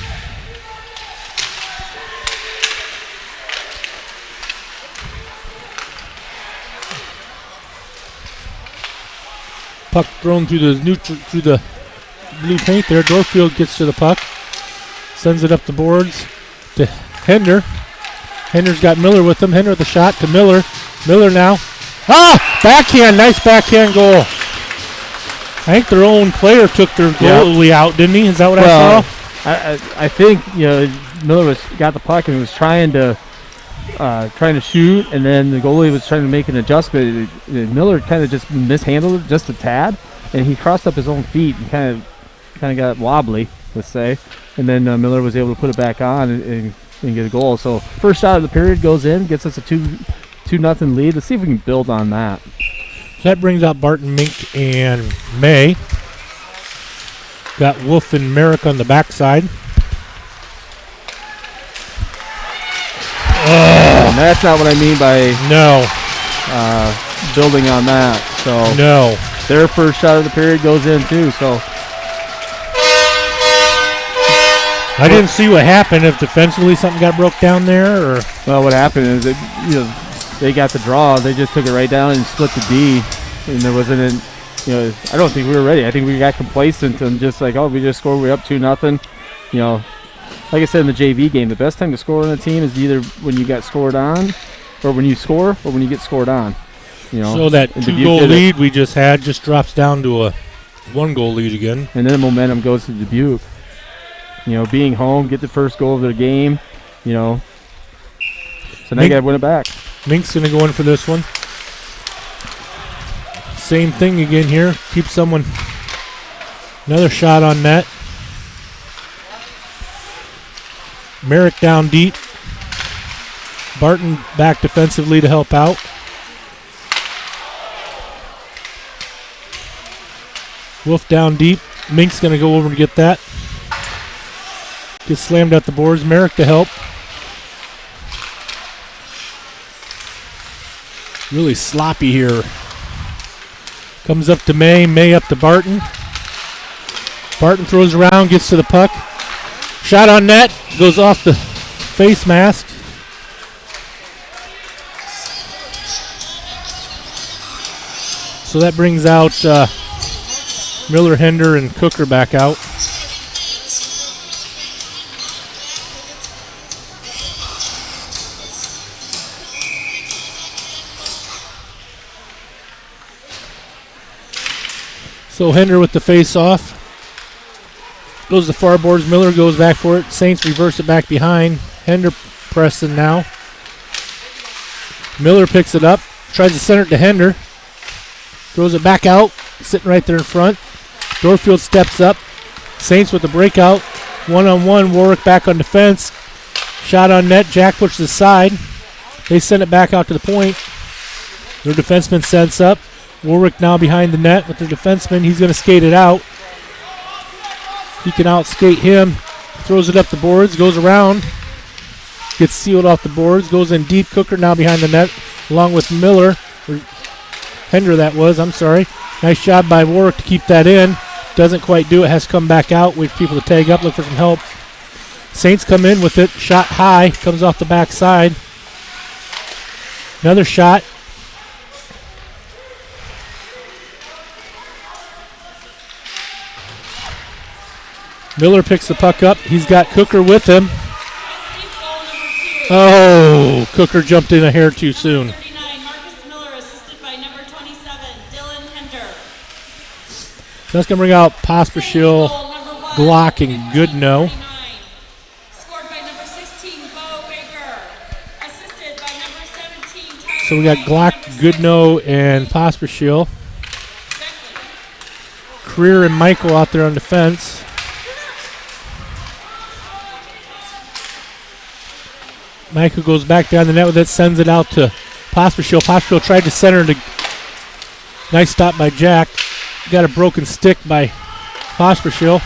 Puck thrown through the blue paint there. Dorfield gets to the puck. Sends it up the boards to Hender. Hender's got Miller with him. Hender with the shot to Miller. Miller now. Backhand. Nice backhand goal. I think their own player took their goalie out, didn't he? Is that what I saw? I think Miller got the puck and was trying to shoot, and then the goalie was trying to make an adjustment. Miller kind of just mishandled it just a tad, and he crossed up his own feet and kind of got wobbly, let's say. And then Miller was able to put it back on and get a goal. So first shot of the period goes in, gets us a 2-0 lead. Let's see if we can build on that. So that brings out Barton, Mink, and May. Got Wolf and Merrick on the backside. And that's not what I mean by building on that. So their first shot of the period goes in too. So I didn't see what happened. If defensively something got broke down there, or what happened is that they got the draw. They just took it right down and split the D, and there wasn't I don't think we were ready. I think we got complacent and just like, we just scored. We're up 2-0. Like I said in the JV game, the best time to score on a team is either when you got scored on, or when you score, or when you get scored on. So that 2-goal lead we just had just drops down to a 1-goal lead again. And then the momentum goes to Dubuque. Being home, get the first goal of their game. So now you got to win it back. Mink's going to go in for this one. Same thing again here. Keep someone. Another shot on net. Merrick down deep. Barton back defensively to help out. Wolf down deep. Mink's going to go over to get that. Gets slammed at the boards. Merrick to help. Really sloppy here. Comes up to May. May up to Barton. Barton throws around, gets to the puck. Shot on net. Goes off the face mask. So that brings out Miller, Hender, and Cooker back out. So Hender with the face-off. Goes to far boards. Miller goes back for it. Saints reverse it back behind. Hender pressing now. Miller picks it up. Tries to center it to Hender. Throws it back out. Sitting right there in front. Dorfield steps up. Saints with the breakout. One-on-one. Warwick back on defense. Shot on net. Jack pushes aside. They send it back out to the point. Their defenseman sets up. Warwick now behind the net with their defenseman. He's going to skate it out. He can out-skate him. Throws it up the boards. Goes around. Gets sealed off the boards. Goes in deep. Cooker now behind the net along with Miller. Hender that was. I'm sorry. Nice job by Warwick to keep that in. Doesn't quite do it. Has to come back out. Wait for people to tag up. Look for some help. Saints come in with it. Shot high. Comes off the backside. Another shot. Miller picks the puck up. He's got Cooker with him. Goal number 2. Oh, Cooker jumped in a hair too soon. 39, Marcus Miller, assisted by number 27, Dylan Hender. That's going to bring out Pospisil, Goal number 1, Glock, and Goodnow. 39. Scored by number 16, Bo Baker. Assisted by number 17, Tyler So we got White, Glock, number 6, Goodnow, and Pospisil. Beckley. Creer and Michael out there on defense. Michael goes back down the net with it, sends it out to Pospisil. Pospisil tried to center to. Nice stop by Jack. Got a broken stick by Pospisil.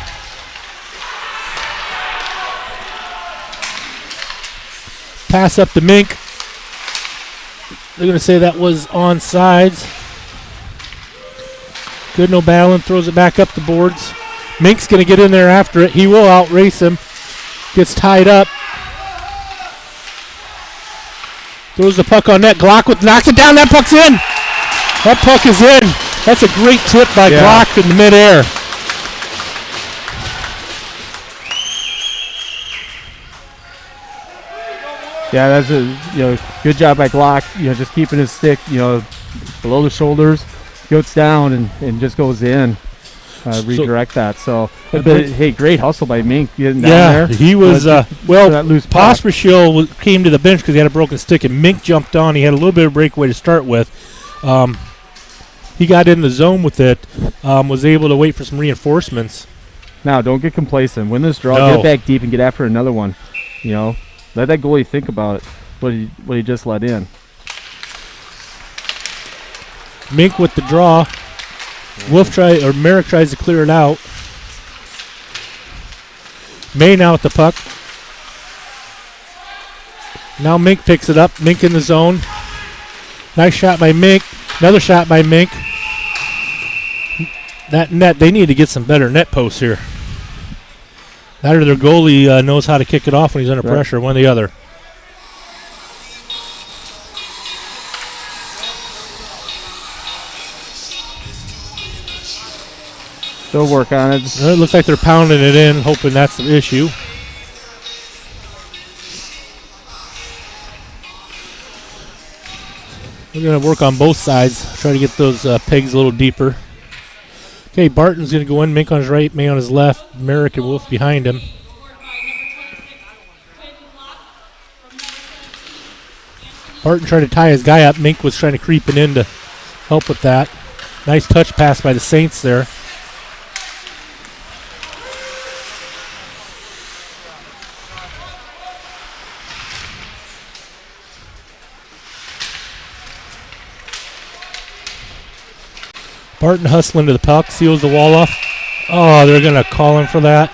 Pass up to Mink. They're going to say that was onside. Goodnow battling, throws it back up the boards. Mink's going to get in there after it. He will outrace him. Gets tied up. Throws the puck on net. Glock knocks it down. That puck's in. That puck is in. That's a great tip by Glock in the midair. Yeah, that's a good job by Glock. Just keeping his stick below the shoulders, goes down and just goes in. Redirect that. So, but hey, great hustle by Mink getting down there. Yeah, he was that loose puck. Pospisil came to the bench because he had a broken stick, and Mink jumped on. He had a little bit of breakaway to start with. He got in the zone with it. Was able to wait for some reinforcements. Now, don't get complacent. Win this draw. No. Get back deep and get after another one. Let that goalie think about it. What he just let in. Mink with the draw. Merrick tries to clear it out. May now with the puck. Now Mink picks it up. Mink in the zone. Nice shot by Mink. Another shot by Mink. That net, they need to get some better net posts here. That or their goalie knows how to kick it off when he's under pressure, one or the other. They'll work on it. It looks like they're pounding it in, hoping that's the issue. We're going to work on both sides, try to get those pegs a little deeper. Okay, Barton's going to go in, Mink on his right, May on his left, Merrick and Wolf behind him. Barton tried to tie his guy up. Mink was trying to creep it in to help with that. Nice touch pass by the Saints there. Barton hustling to the puck, seals the wall off. Oh, they're going to call him for that.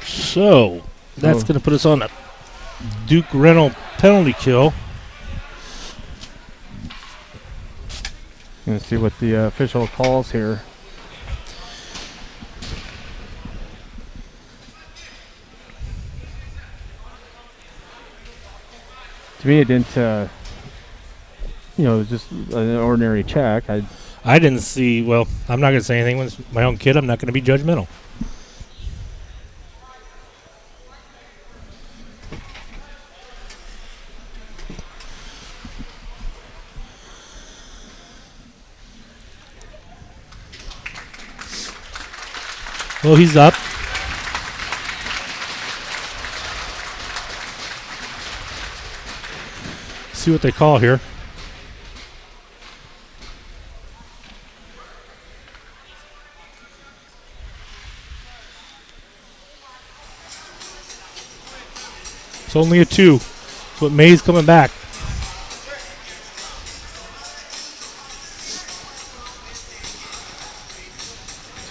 So, that's going to put us on a Duke Rental penalty kill. Going to see what the official calls here. To me, it didn't, just an ordinary check. I didn't see, well, I'm not going to say anything. When it's my own kid, I'm not going to be judgmental. Well, he's up. See what they call here. It's only a 2, but May's coming back.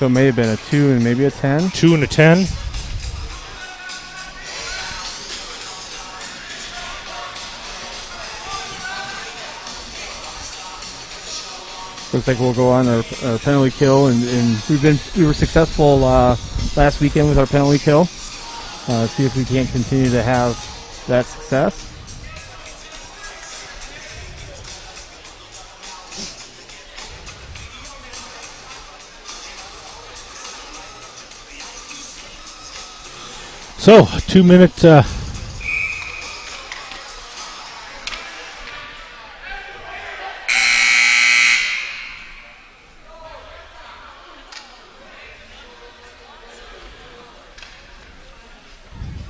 So it may have been a 2 and maybe a 10. 2 and a 10. Looks like we'll go on our penalty kill, and we were successful last weekend with our penalty kill. See if we can't continue to have that success. So, 2 minute.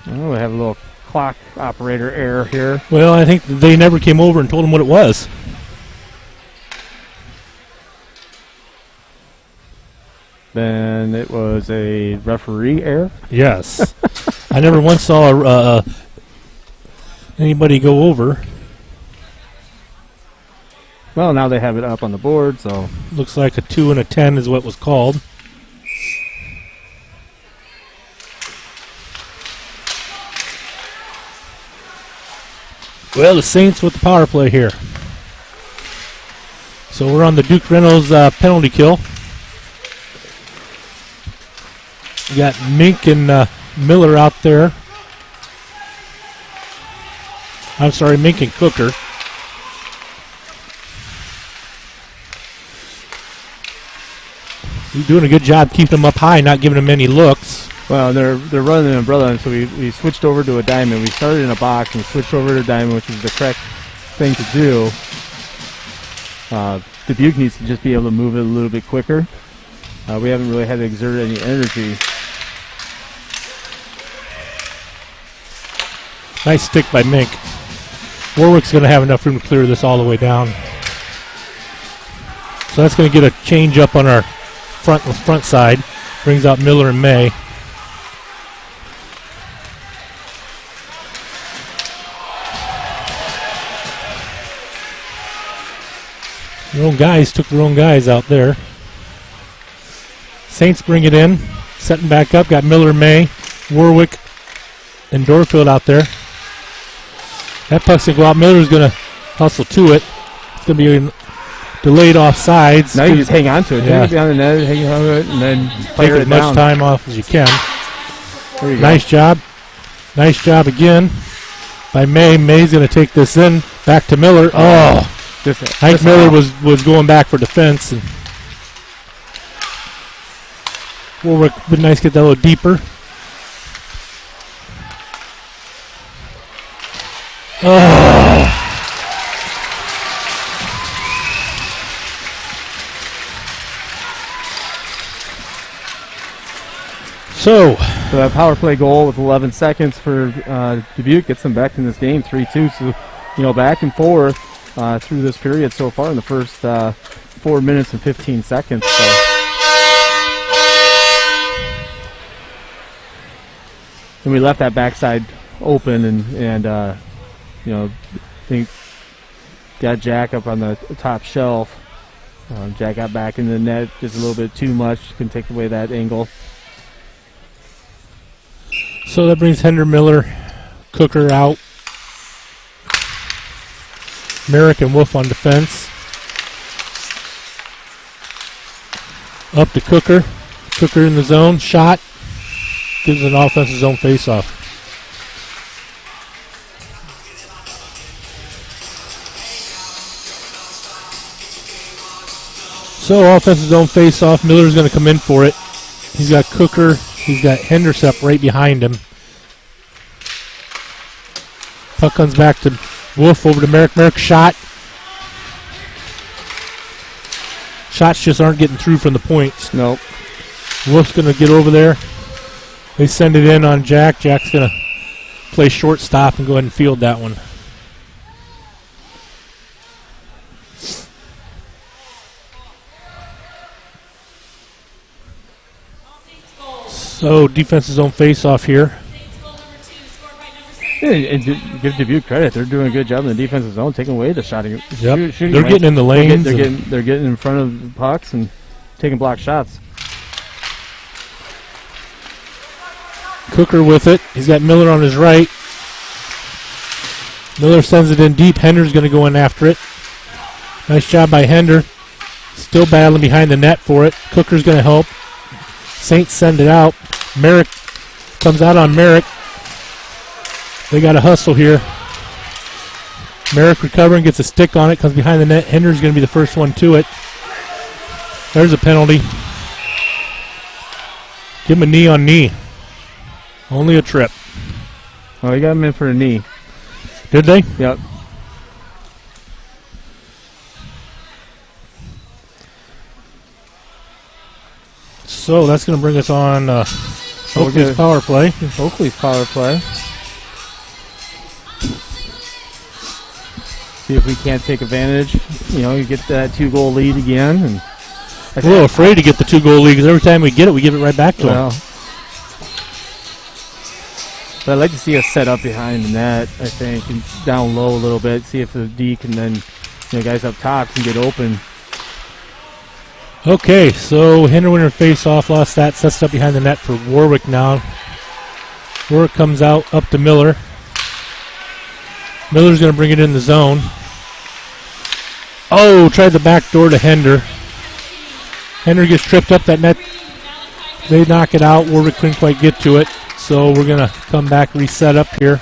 We have a little clock operator error here. Well, I think they never came over and told him what it was. Then it was a referee error. Yes. I never once saw anybody go over. Well, now they have it up on the board, so Looks like a 2 and a 10 is what was called. Well, the Saints with the power play here. So we're on the Duke Reynolds penalty kill. We got Mink and Miller out there. I'm sorry, Mink and Cooker. You're doing a good job keeping them up high, not giving them any looks. well, they're running an umbrella, and so we switched over to a diamond. We started in a box and switched over to a diamond, which is the correct thing to do. Dubuque needs to just be able to move it a little bit quicker. We haven't really had to exert any energy. Nice stick by Mink. Warwick's going to have enough room to clear this all the way down. So that's going to get a change up on our front side. Brings out Miller and May. Their own guys took their own guys out there. Saints bring it in. Setting back up. Got Miller, May, Warwick, and Dorfield out there. That puck's going to go out. Miller's going to hustle to it. It's going to be delayed off sides. Now you just hang on to it. Yeah. Hang on the net, hang on to it, and then Take fire as it much down. time off as you can. There you go. Nice job. Nice job again by May. May's going to take this in. Back to Miller. Oh, I think Miller was going back for defense. And Warwick, been nice to get that a little deeper. Oh. So that power play goal with 11 seconds for Dubuque gets them back in this game, 3-2. So, back and forth through this period so far in the first 4 minutes and 15 seconds. So. And we left that backside open, and think got Jack up on the top shelf. Jack got back in the net just a little bit too much. Couldn't take away that angle. So that brings Hender, Miller, Cooker out. Merrick and Wolf on defense. Up to Cooker. Cooker in the zone. Shot. Gives an offensive zone faceoff. So offensive zone faceoff. Miller's going to come in for it. He's got Cooker. He's got Henderson right behind him. Puck comes back to Wolf over to Merrick. Merrick shot. Shots just aren't getting through from the points. Nope. Wolf's going to get over there. They send it in on Jack. Jack's going to play shortstop and go ahead and field that one. So defensive zone face-off here. Yeah, and give Dubuque credit; they're doing a good job in the defensive zone, taking away the shooting. Yep, shooting they're range. getting in the lanes. They're getting in front of the pucks and taking block shots. Cooker with it. He's got Miller on his right. Miller sends it in deep. Hender's going to go in after it. Nice job by Hender. Still battling behind the net for it. Cooker's going to help. Saints send it out. Merrick comes out on Merrick. They got to hustle here. Merrick recovering, gets a stick on it, comes behind the net. Hender's going to be the first one to it. There's a penalty. Give him a knee on knee. Only a trip. Oh, he got him in for a knee. Did they? Yep. So that's going to bring us on Oakley's power play. Oakley's power play. See if we can't take advantage. You know, you get that 2-goal lead again. And a little afraid to get the 2-goal lead because every time we get it, we give it right back to them. But I'd like to see us set up behind the net, I think, and down low a little bit. See if the D can then, guys up top can get open. Okay, so Hinderwinter face off, lost that, sets it up behind the net for Warwick now. Warwick comes out up to Miller. Miller's going to bring it in the zone. Oh, tried the back door to Hender. Hender gets tripped up that net. They knock it out. Warwick couldn't quite get to it. So we're going to come back, reset up here.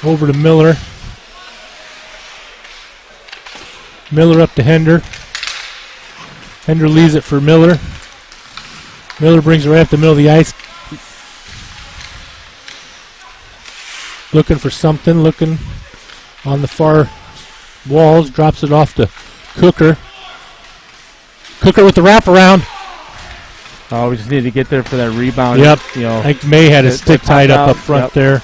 Over to Miller. Miller up to Hender. Hender leaves it for Miller. Miller brings it right up the middle of the ice. Looking for something, looking on the far walls. Drops it off to Cooker. Cooker with the wraparound. Oh, we just need to get there for that rebound. Yep. I think May had his stick tied up front there.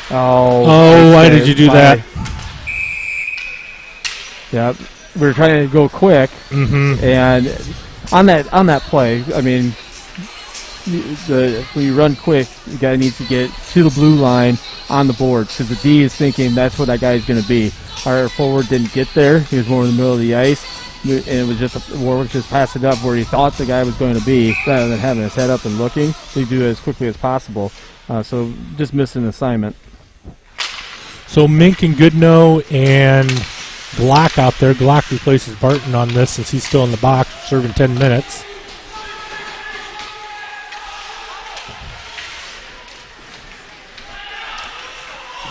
Oh, why did you do that? Yep. We were trying to go quick, and on that play, I mean, when you run quick, the guy needs to get to the blue line on the board because the D is thinking that's where that guy is going to be. Our forward didn't get there; he was more in the middle of the ice, and it was just Warwick just passed it up where he thought the guy was going to be, rather than having his head up and looking. So you do it as quickly as possible. So just missed an assignment. So Mink and Goodnow and Glock out there. Glock replaces Barton on this since he's still in the box, serving 10 minutes.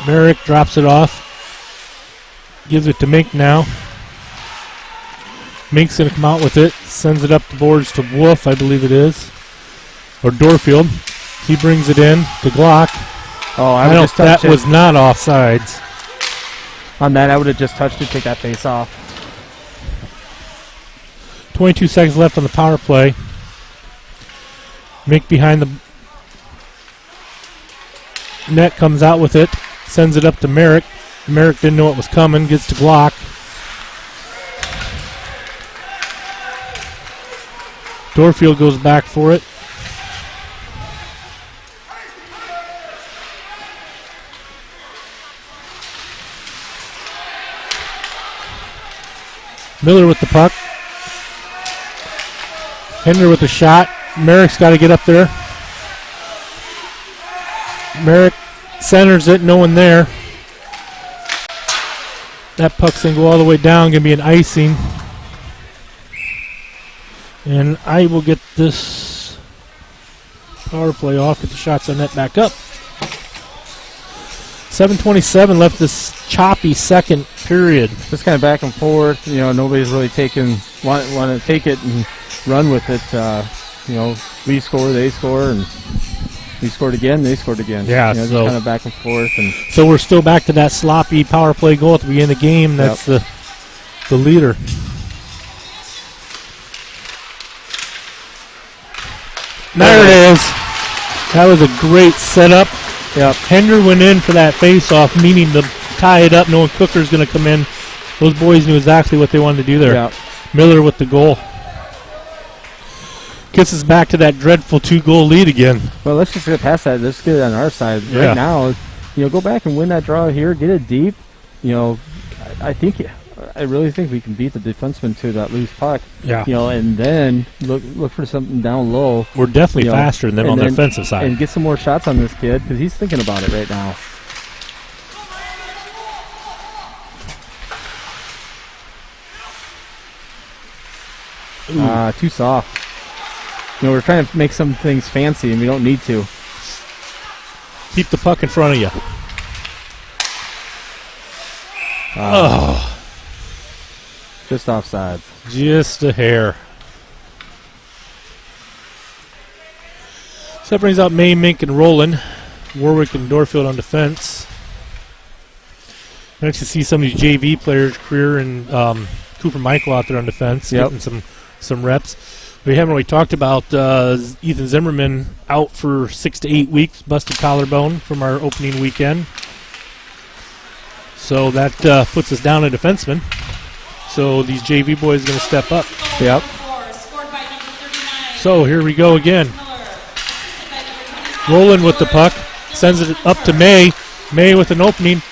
Merrick drops it off. Gives it to Mink now. Mink's going to come out with it. Sends it up the boards to Wolf, I believe it is. Or Dorfield. He brings it in to Glock. Oh, that was not offsides. On that, I would have just touched it, take that face off. 22 seconds left on the power play. Mink behind the net comes out with it. Sends it up to Merrick. Merrick didn't know it was coming. Gets to Glock. Dorfield goes back for it. Miller with the puck. Hender with the shot. Merrick's got to get up there. Merrick centers it, no one there. That puck's going to go all the way down, going to be an icing. And I will get this power play off, get the shots on net back up. 7:27 left this choppy second period. Just kind of back and forth. Nobody's really want to take it and run with it. We score, they score, and we scored again, they scored again. Yeah, just so kind of back and forth. And so we're still back to that sloppy power play goal at the beginning of the game. That's the leader. There it is. That was a great setup. Yep. Hender went in for that face-off, meaning to tie it up, knowing Cooker's going to come in. Those boys knew exactly what they wanted to do there. Yep. Miller with the goal. Gets us back to that dreadful 2-goal lead again. Well, let's just get past that. Let's get it on our side. Yeah. Right now, go back and win that draw here, get it deep. I really think we can beat the defenseman to that loose puck. Yeah. And then look for something down low. We're definitely faster than them on the offensive side. And get some more shots on this kid because he's thinking about it right now. Too soft. We're trying to make some things fancy, and we don't need to. Keep the puck in front of you. Just offside. Just a hair. So that brings out May, Mink, and Roland. Warwick and Dorfield on defense. Nice to see some of these JV players, Career and Cooper Michael out there on defense, getting some reps. We haven't really talked about Ethan Zimmerman out for 6 to 8 weeks, busted collarbone from our opening weekend. So that puts us down a defenseman. So these JV boys are going to step up. Yep. So here we go again. Roland with the puck. Sends it up to May. May with an opening.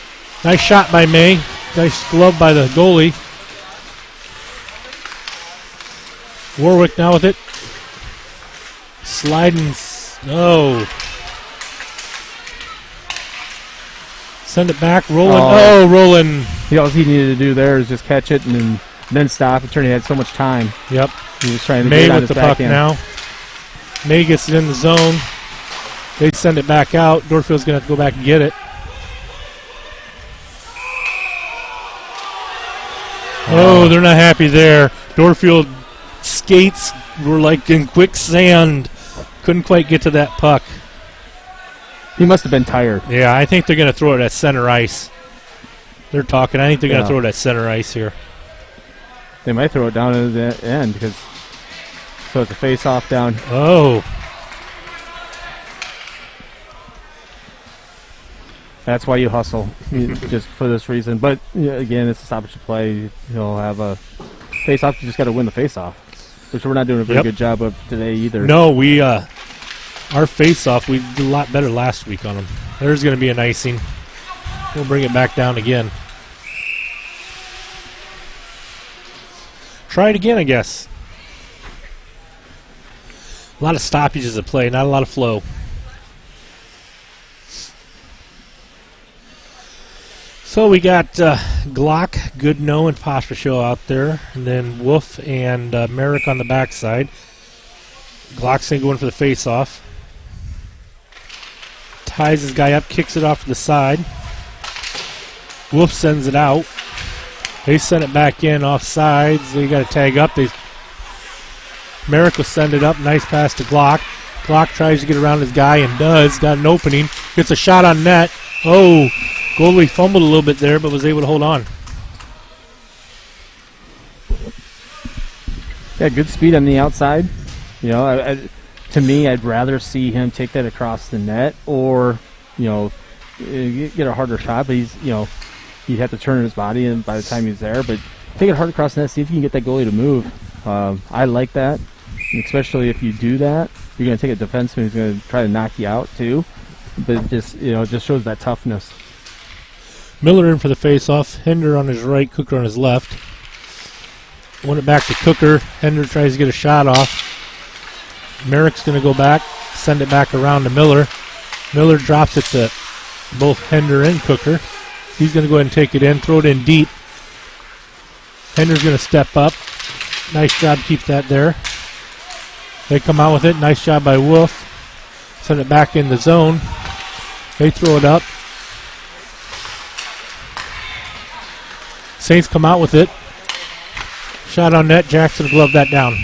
Nice shot by May. Nice glove by the goalie. Warwick now with it. Sliding. No. Send it back. Roland. Roland. All he needed to do there is just catch it and then stop. Attorney had so much time. Yep. He was trying to May get it on with his the puck backhand. now. May gets it in the zone. They send it back out. Dorfield's going to have to go back and get it. Oh, they're not happy there. Dorfield skates were like in quicksand. Couldn't quite get to that puck. He must have been tired. Yeah, I think they're going to throw it at center ice. They're talking. I think they're going to throw it at center ice here. They might throw it down at the end because so it's a face-off down. Oh. That's why you hustle, just for this reason. But again, it's a stoppage to play. You'll have a face-off. You just got to win the face-off, which we're not doing a very good job of today either. No, we our face-off, we did a lot better last week on them. There's going to be an icing. We'll bring it back down again. Try it again, I guess. A lot of stoppages at play, not a lot of flow. So we got Glock, Goodnow, and Postrashow out there, and then Wolf and Merrick on the backside. Glock's going to go in for the face-off. Ties his guy up, kicks it off to the side. Wolf sends it out. They send it back in off sides. They got to tag up. Merrick will send it up. Nice pass to Glock. Glock tries to get around his guy and does. Got an opening. Gets a shot on net. Oh, goalie fumbled a little bit there, but was able to hold on. Yeah, good speed on the outside. To me, I'd rather see him take that across the net or, get a harder shot. But he'd have to turn his body in by the time he's there. But take it hard across the net. See if you can get that goalie to move. I like that, especially if you do that. You're going to take a defenseman who's going to try to knock you out too. But just shows that toughness. Miller in for the face-off. Hender on his right, Cooker on his left. Want it back to Cooker. Hender tries to get a shot off. Merrick's going to go back, send it back around to Miller. Miller drops it to both Hender and Cooker. He's going to go ahead and take it in, throw it in deep. Hender's going to step up. Nice job, keeps that there. They come out with it. Nice job by Wolf. Send it back in the zone. They throw it up. Saints come out with it. Shot on net. Jackson gloved that down.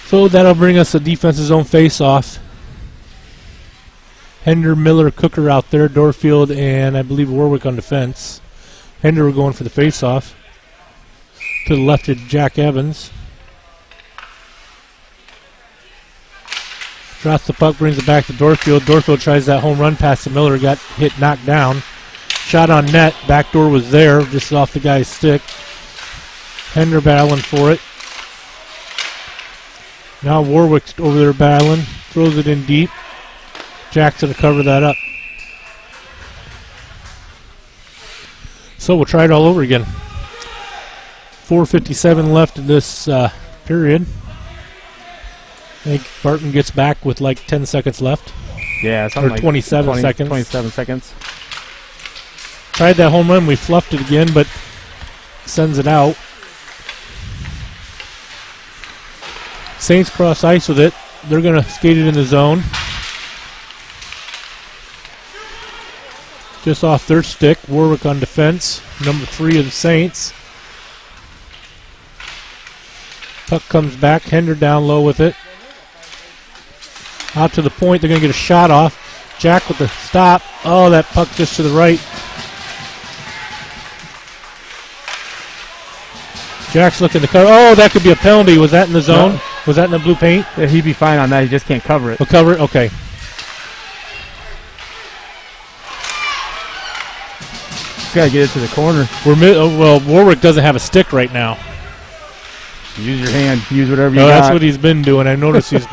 So that'll bring us a defensive zone face-off. Hender, Miller, Cooker out there. Dorfield and I believe Warwick on defense. Hender will go in for the face-off. To the left of Jack Evans. Drops the puck, brings it back to Dorfield. Dorfield tries that home run pass to Miller. Got hit, knocked down. Shot on net. Back door was there, just off the guy's stick. Hender battling for it. Now Warwick's over there battling. Throws it in deep. Jackson to cover that up. So we'll try it all over again. 4:57 left in this period. I think Barton gets back with like 10 seconds left. Yeah, something or like 27 seconds. 27 seconds. Tried that home run. We fluffed it again, but sends it out. Saints cross ice with it. They're going to skate it in the zone. Just off their stick. Warwick on defense. Number 3 of the Saints. Puck comes back. Hender down low with it. Out to the point. They're going to get a shot off. Jack with the stop. Oh, that puck just to the right. Jack's looking to cover. Oh, that could be a penalty. Was that in the zone? No. Was that in the blue paint? Yeah, he'd be fine on that. He just can't cover it. Oh, cover it? Okay. Just got to get it to the corner. Well, Warwick doesn't have a stick right now. Use your hand. Use whatever you got. got. That's what he's been doing. I noticed he's...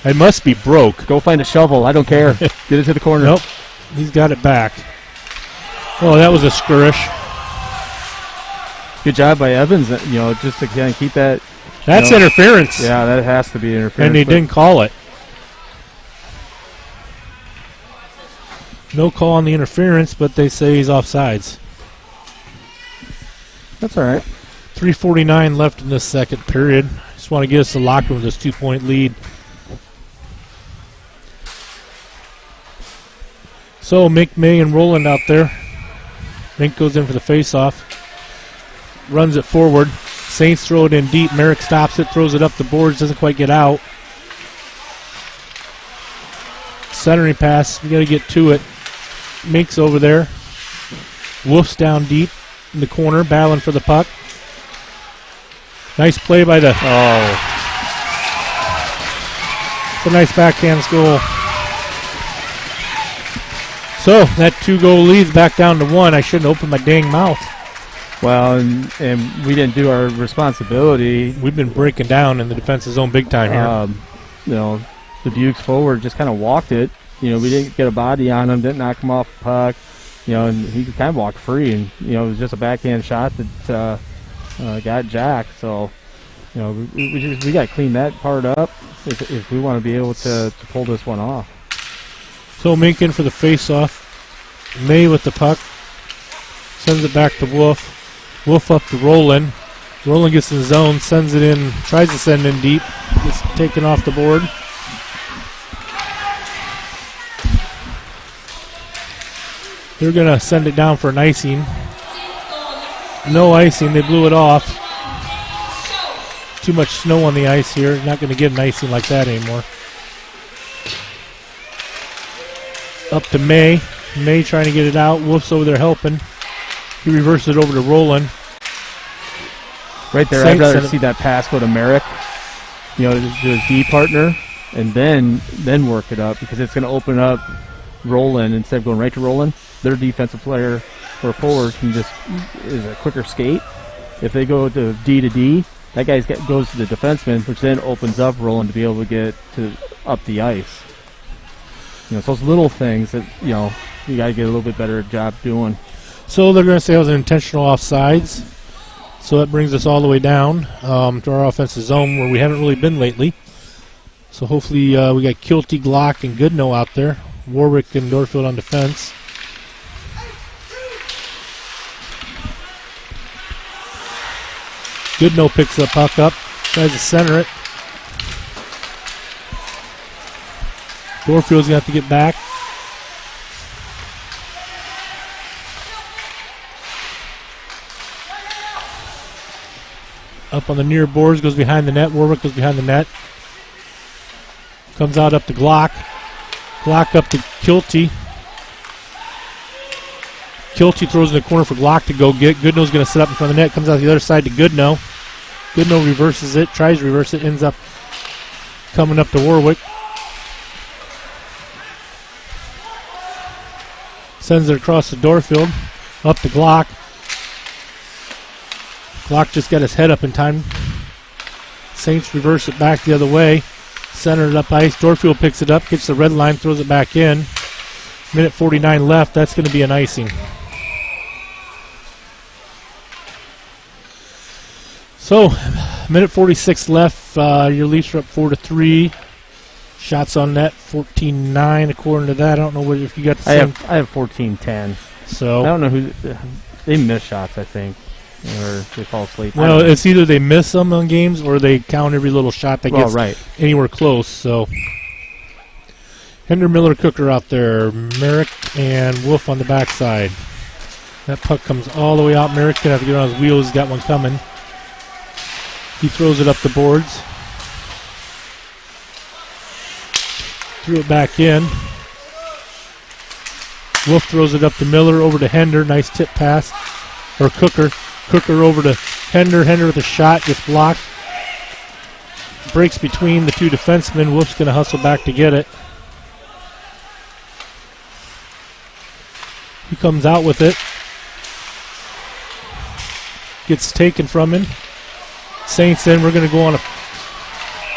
I must be broke. Go find a shovel. I don't care. Get it to the corner. Nope. He's got it back. Oh, that was a skirmish. Good job by Evans, just to kind of keep that. That's interference. Yeah, that has to be interference. And he didn't call it. No call on the interference, but they say he's offsides. That's all right. 3:49 left in this second period. Just want to get us the locker room with this 2-point lead. So Mink, May, and Roland out there. Mink goes in for the face-off. Runs it forward. Saints throw it in deep. Merrick stops it, throws it up the boards, doesn't quite get out. Centering pass, we got to get to it. Mink's over there. Wolf's down deep in the corner, battling for the puck. Nice play by the... Oh. It's a nice backhand goal. So, that 2-goal lead's back down to 1. I shouldn't open my dang mouth. Well, and we didn't do our responsibility. We've been breaking down in the defensive zone big time here. Dubuque's forward just kind of walked it. We didn't get a body on him, didn't knock him off the puck. And he kind of walked free, and it was just a backhand shot that got Jack. So, we got to clean that part up if we want to be able to pull this one off. So Mink in for the face-off. May with the puck. Sends it back to Wolf. Wolf up to Roland. Roland gets in the zone, sends it in, tries to send it in deep. Gets taken off the board. They're going to send it down for an icing. No icing. They blew it off. Too much snow on the ice here. Not going to get an icing like that anymore. Up to May. May trying to get it out. Wolf's over there helping. He reverses it over to Roland. Right there, I'd rather see that pass go to Merrick, to his D partner, and then work it up, because it's going to open up Roland instead of going right to Roland. Their defensive player or forward is a quicker skate. If they go to D, that guy goes to the defenseman, which then opens up Roland to be able to get up the ice. It's those little things that you got to get a little bit better job doing. So they're going to say it was an intentional offsides. So that brings us all the way down to our offensive zone where we haven't really been lately. So hopefully we got Kilty, Glock, and Goodnow out there. Warwick and Dorfield on defense. Goodnow picks the puck up, tries to center it. Dorfield's going to have to get back. Up on the near boards, goes behind the net. Warwick goes behind the net. Comes out up to Glock. Glock up to Kilty. Kilty throws in the corner for Glock to go get. Goodnow's going to sit up in front of the net. Comes out the other side to Goodnow. Goodnow reverses it. Tries to reverse it. Ends up coming up to Warwick. Sends it across the Dorfield. Up to Glock. Glock just got his head up in time. Saints reverse it back the other way. Center it up ice. Dorfield picks it up, gets the red line, throws it back in. Minute 49 left. That's going to be an icing. So, minute 46 left. Your Leafs are up 4-3. Shots on net 14-9 according to that. I don't know if you got the same. I have 14-10. So I don't know who they missed shots. I think. or they fall asleep. Well, it's either they miss them on games or they count every little shot that gets anywhere close. So, Hender, Miller, Cooker out there. Merrick and Wolf on the backside. That puck comes all the way out. Merrick's going to have to get on his wheels. He's got one coming. He throws it up the boards. Threw it back in. Wolf throws it up to Miller, over to Hender. Nice tip pass. Or Cooker. Cooker over to Hender. Hender with a shot. Gets blocked. Breaks between the two defensemen. Wolf's going to hustle back to get it. He comes out with it. Gets taken from him. Saints in. We're going to go on a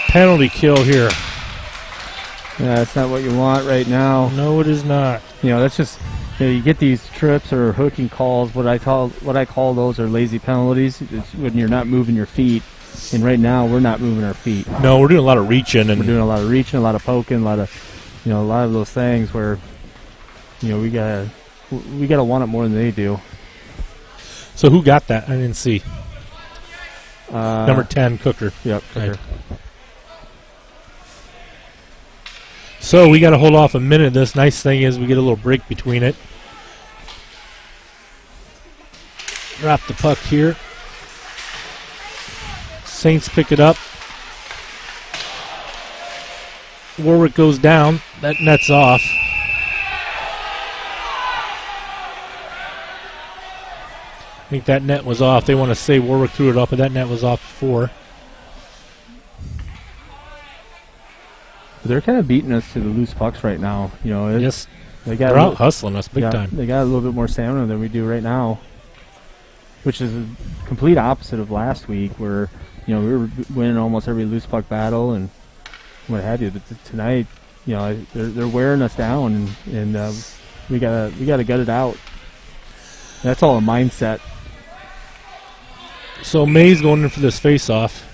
penalty kill here. Yeah, that's not what you want right now. No, it is not. That's just you get these trips or hooking calls. What I call those are lazy penalties. It's when you're not moving your feet. And right now we're not moving our feet. No, we're doing a lot of reaching, and we're doing a lot of reaching, a lot of poking, a lot of those things where we gotta want it more than they do. So who got that? I didn't see. Number 10, Cooker. Yep, Cooker. Right. So we got to hold off a minute. This nice thing is we get a little break between it. Drop the puck here. Saints pick it up. Warwick goes down. That net's off. I think that net was off. They want to say Warwick threw it up, but that net was off before. They're kind of beating us to the loose pucks right now. Yes, they're out hustling us big time. They got a little bit more stamina than we do right now, which is a complete opposite of last week, where we were winning almost every loose puck battle and what have you. But tonight, they're wearing us down, and we gotta gut it out. That's all a mindset. So May's going in for this face-off.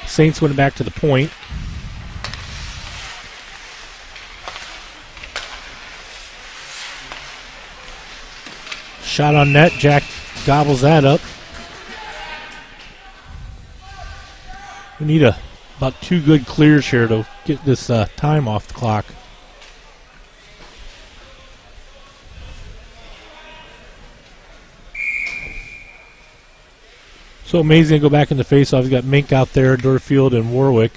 Saints went back to the point. Shot on net. Jack gobbles that up. We need about 2 good clears here to get this time off the clock. So May's going to go back in the face-off. He's got Mink out there, Dorfield, and Warwick.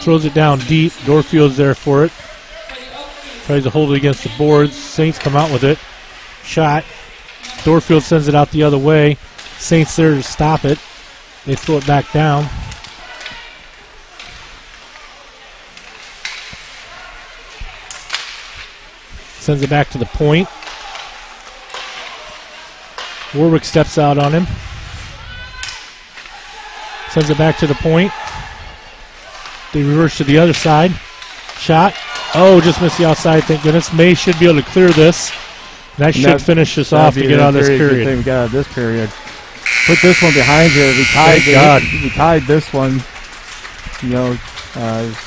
Throws it down deep. Dorfield's there for it. Tries to hold it against the boards. Saints come out with it. Shot. Dorfield sends it out the other way. Saints there to stop it. They throw it back down. Sends it back to the point. Warwick steps out on him. Sends it back to the point. They reverse to the other side. Shot. Oh, just missed the outside, thank goodness. May should be able to clear this. That should finish us off to get out of this period. We got out of this period. Put this one behind you. We tied this one. It's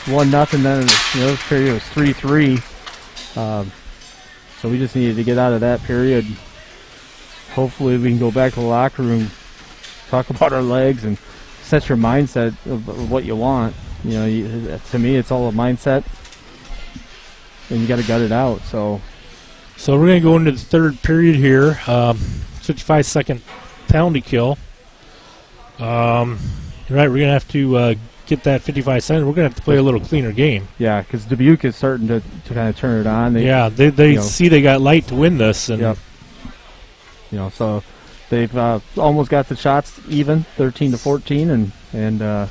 1-0. Then this period was 3-3. So we just needed to get out of that period. Hopefully we can go back to the locker room, talk about our legs, and set your mindset of what you want. To me, it's all a mindset, and you got to gut it out. So we're going to go into the third period here. 55-second penalty kill. Right, we're going to have to get that 55 seconds. We're going to have to play a little cleaner game. Yeah, because Dubuque is starting to kind of turn it on. They see they got light to win this. And so they've almost got the shots even, 13-14, and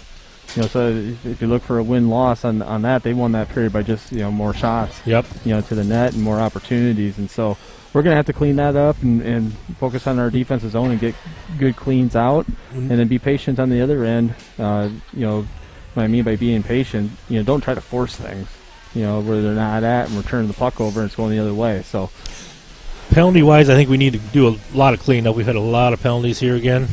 so if you look for a win-loss on that, they won that period by just more shots. Yep. To the net and more opportunities, and so we're going to have to clean that up and focus on our defensive zone and get good cleans out, and then be patient on the other end. What I mean by being patient, don't try to force things, where they're not at, and we're turning the puck over and it's going the other way. So Penalty-wise, I think we need to do a lot of cleanup. We've had a lot of penalties here again.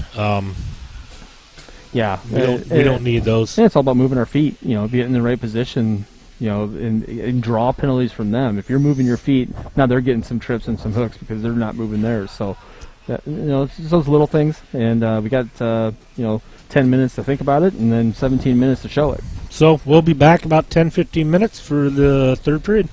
Yeah, We don't need those. And it's all about moving our feet. You know, get in the right position. You know, and draw penalties from them. If you're moving your feet, now they're getting some trips and some hooks because they're not moving theirs. So, you know, it's just those little things. And we got 10 minutes to think about it, and then 17 minutes to show it. So we'll be back about 10-15 minutes for the third period.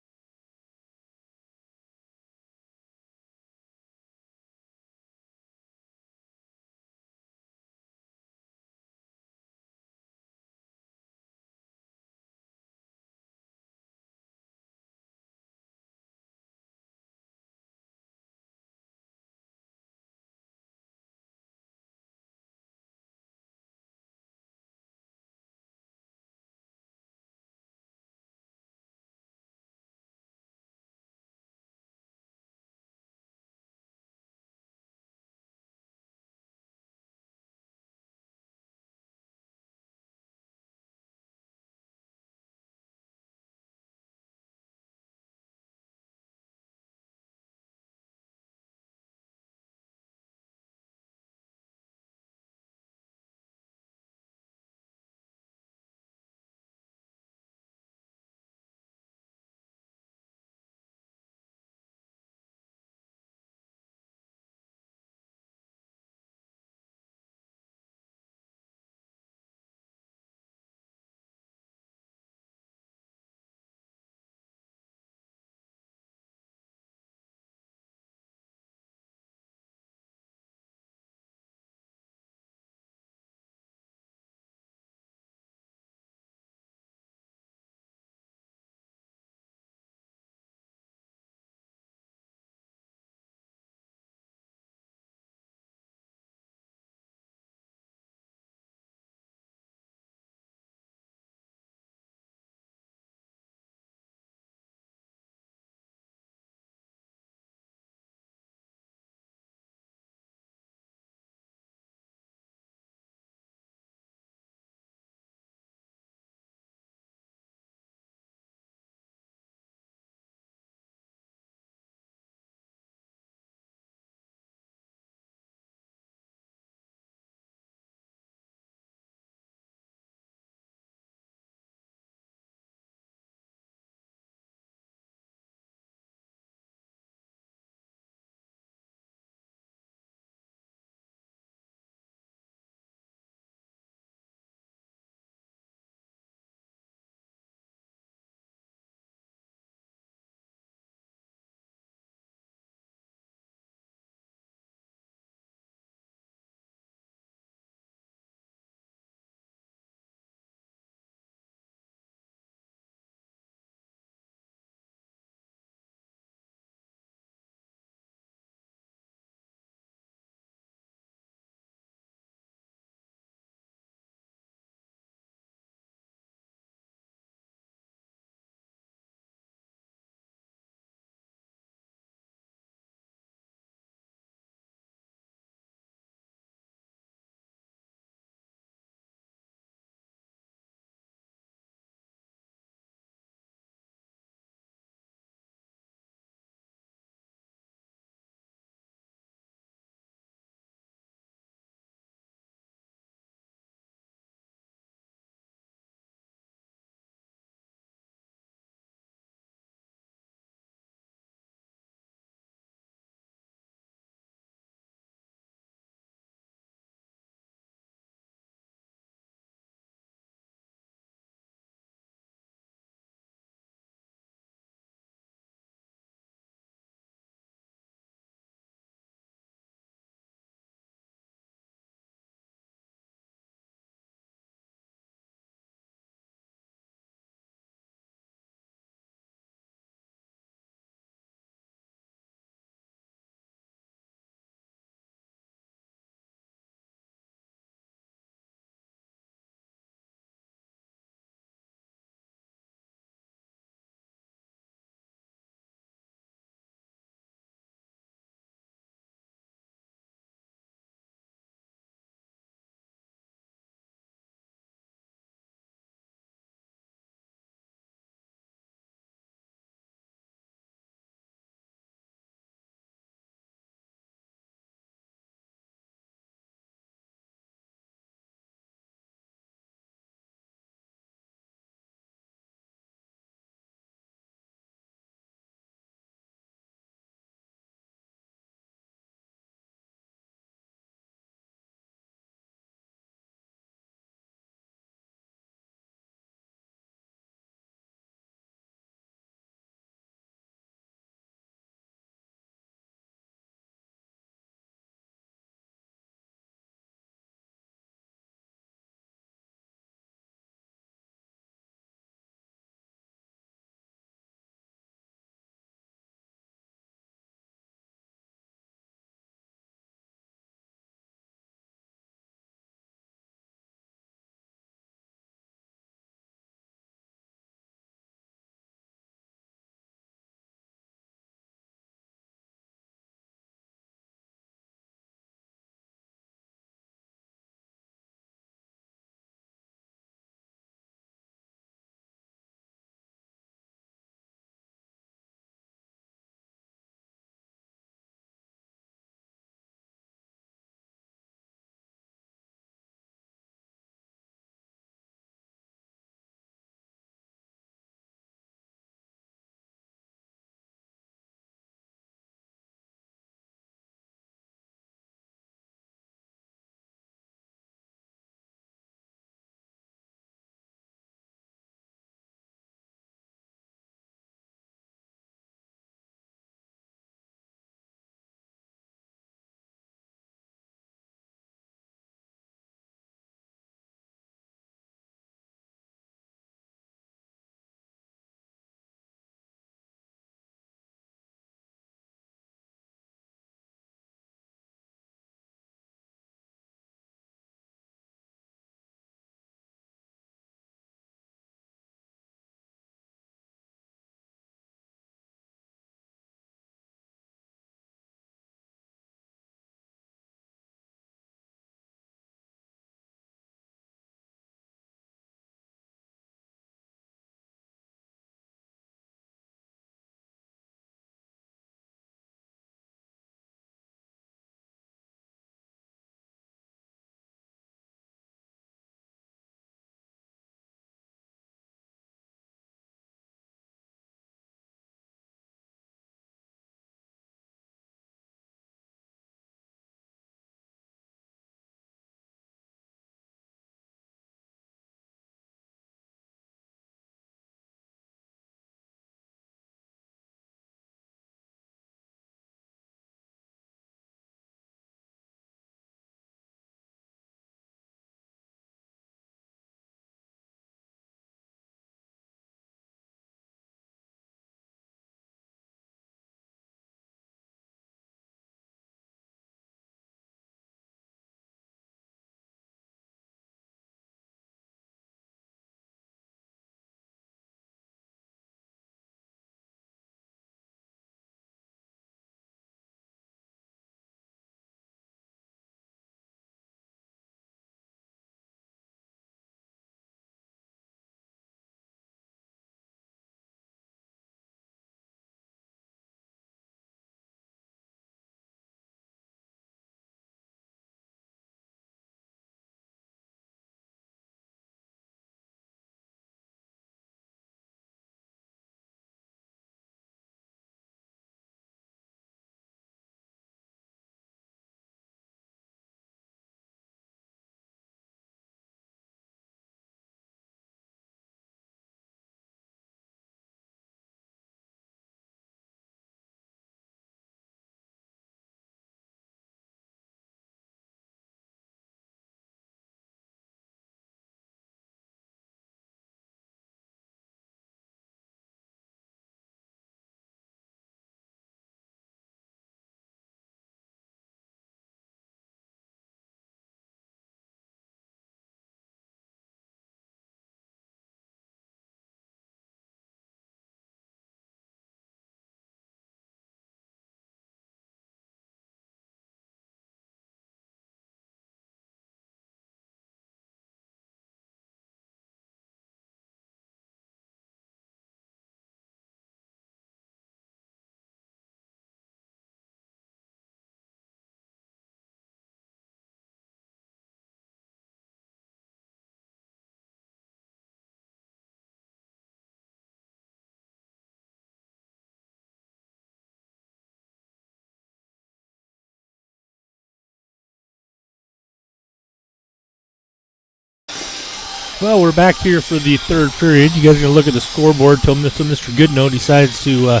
Well, we're back here for the third period. You guys are going to look at the scoreboard until Mr. Goodnow decides to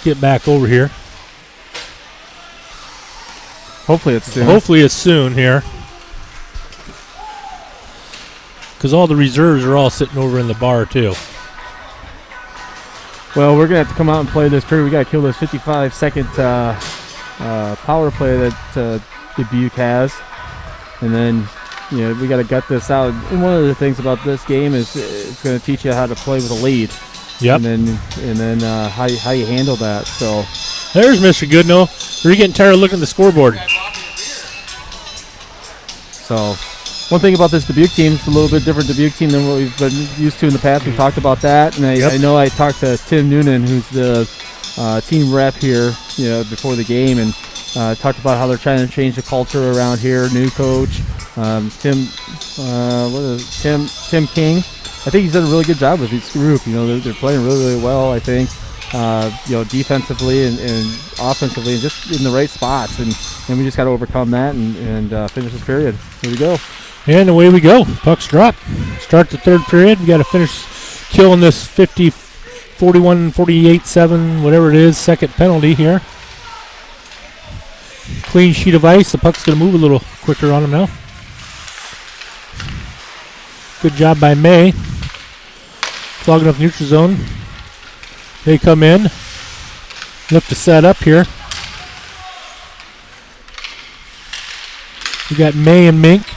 get back over here. Hopefully it's soon. Hopefully it's soon here. Because all the reserves are all sitting over in the bar, too. Well, we're going to have to come out and play this period. We got to kill this 55-second power play that Dubuque has. And then, we got to gut this out. And one of the things about this game is it's going to teach you how to play with a lead. Yep. And then how you handle that. So there's Mr. Goodnow. Are you getting tired of looking at the scoreboard? So one thing about this Dubuque team, it's a little bit different Dubuque team than what we've been used to in the past. We've talked about that. And I know I talked to Tim Noonan, who's the team rep here, before the game, and talked about how they're trying to change the culture around here. New coach, Tim King. I think he's done a really good job with this group. They're playing really, really well, I think. Defensively and offensively, and just in the right spots. And we just got to overcome that and finish this period. Here we go. And away we go. Pucks drop. Start the third period. We got to finish killing this 50, 41, 48, 7, whatever it is, second penalty here. Clean sheet of ice. The puck's going to move a little quicker on him now. Good job by May. Clogging up neutral zone. They come in. Look to set up here. We got May and Mink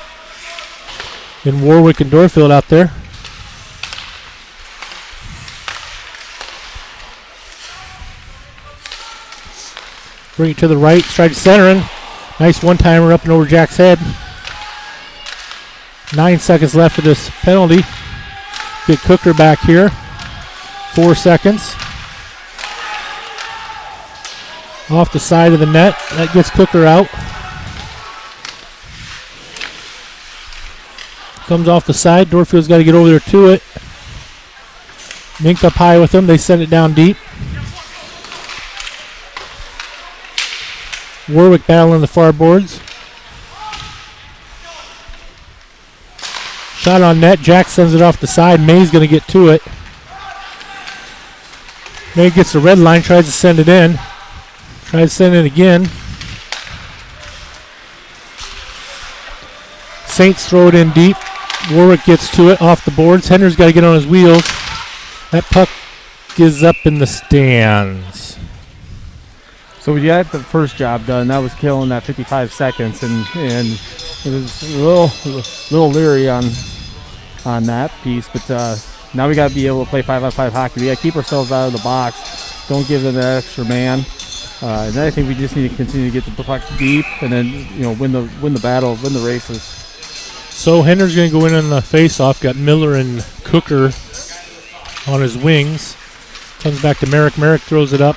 and Warwick and Dorfield out there. Bring it to the right. Stride centering. Nice one-timer up and over Jack's head. 9 seconds left of this penalty. Get Cooker back here. 4 seconds. Off the side of the net. That gets Cooker out. Comes off the side. Dorfield's got to get over there to it. Mink up high with them. They send it down deep. Warwick battling the far boards. Shot on net. Jack sends it off the side. May's going to get to it. May gets the red line. Tries to send it in. Tries to send it again. Saints throw it in deep. Warwick gets to it off the boards. Hender's got to get on his wheels. That puck is up in the stands. So we got the first job done. That was killing that 55 seconds, and it was a little leery on that piece. But now we got to be able to play 5-on-5 hockey. We got to keep ourselves out of the box. Don't give them that extra man. And then I think we just need to continue to get the puck deep, and then win the battle, win the races. So Hender's going to go in on the face-off. Got Miller and Cooker on his wings. Comes back to Merrick. Merrick throws it up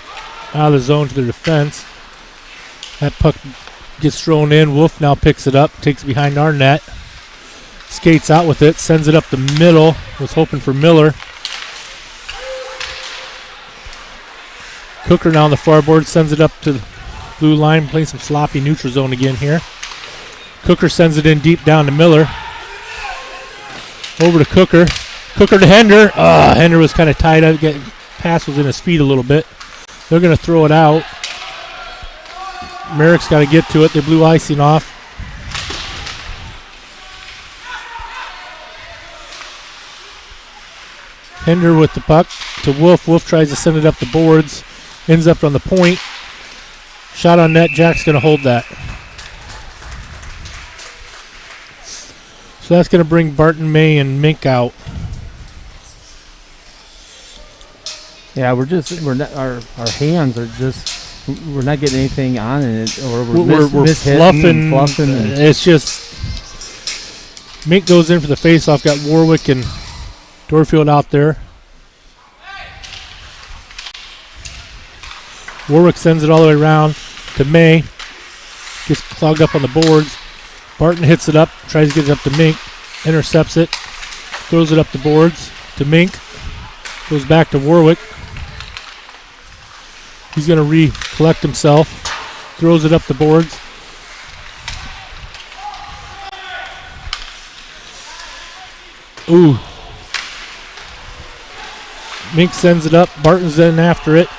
out of the zone to the defense. That puck gets thrown in. Wolf now picks it up, takes it behind our net. Skates out with it, sends it up the middle. Was hoping for Miller. Cooker now on the far board, sends it up to the blue line, playing some sloppy neutral zone again here. Cooker sends it in deep down to Miller. Over to Cooker. Cooker to Hender. Hender was kind of tied up. Pass was in his feet a little bit. They're going to throw it out. Merrick's got to get to it. They blew icing off. Hender with the puck to Wolf. Wolf tries to send it up the boards. Ends up on the point. Shot on net. Jack's going to hold that. So that's going to bring Barton, May, and Mink out. Yeah, we're not, our hands are just, we're not getting anything on it, or we're fluffing. And it's just, Mink goes in for the face-off. Got Warwick and Dorfield out there. Warwick sends it all the way around to May. Gets clogged up on the boards. Barton hits it up, tries to get it up to Mink, intercepts it, throws it up the boards to Mink, goes back to Warwick. He's going to recollect himself, throws it up the boards. Ooh. Mink sends it up. Barton's in after it.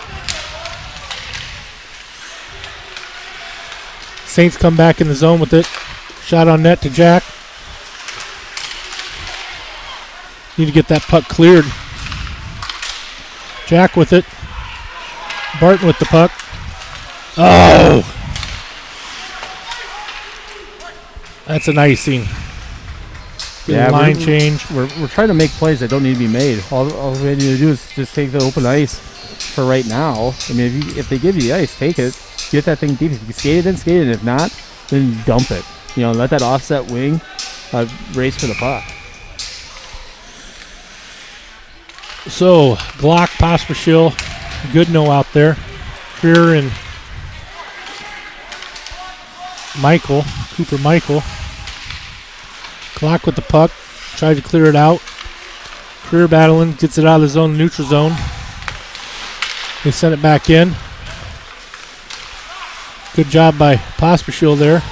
Saints come back in the zone with it. Shot on net to Jack. Need to get that puck cleared. Jack with it. Barton with the puck. Oh! That's an icing. Yeah, line change. We're trying to make plays that don't need to be made. All we need to do is just take the open ice for right now. I mean, if they give you the ice, take it. Get that thing deep. If you can skate it in, skate it. If not, then dump it. You know, let that offset wing race for the puck. So, Glock, Pospisil, Goodnow out there. Creer and Michael, Cooper Michael. Glock with the puck, tried to clear it out. Creer battling, gets it out of the zone, neutral zone. They send it back in. Good job by Pospisil there.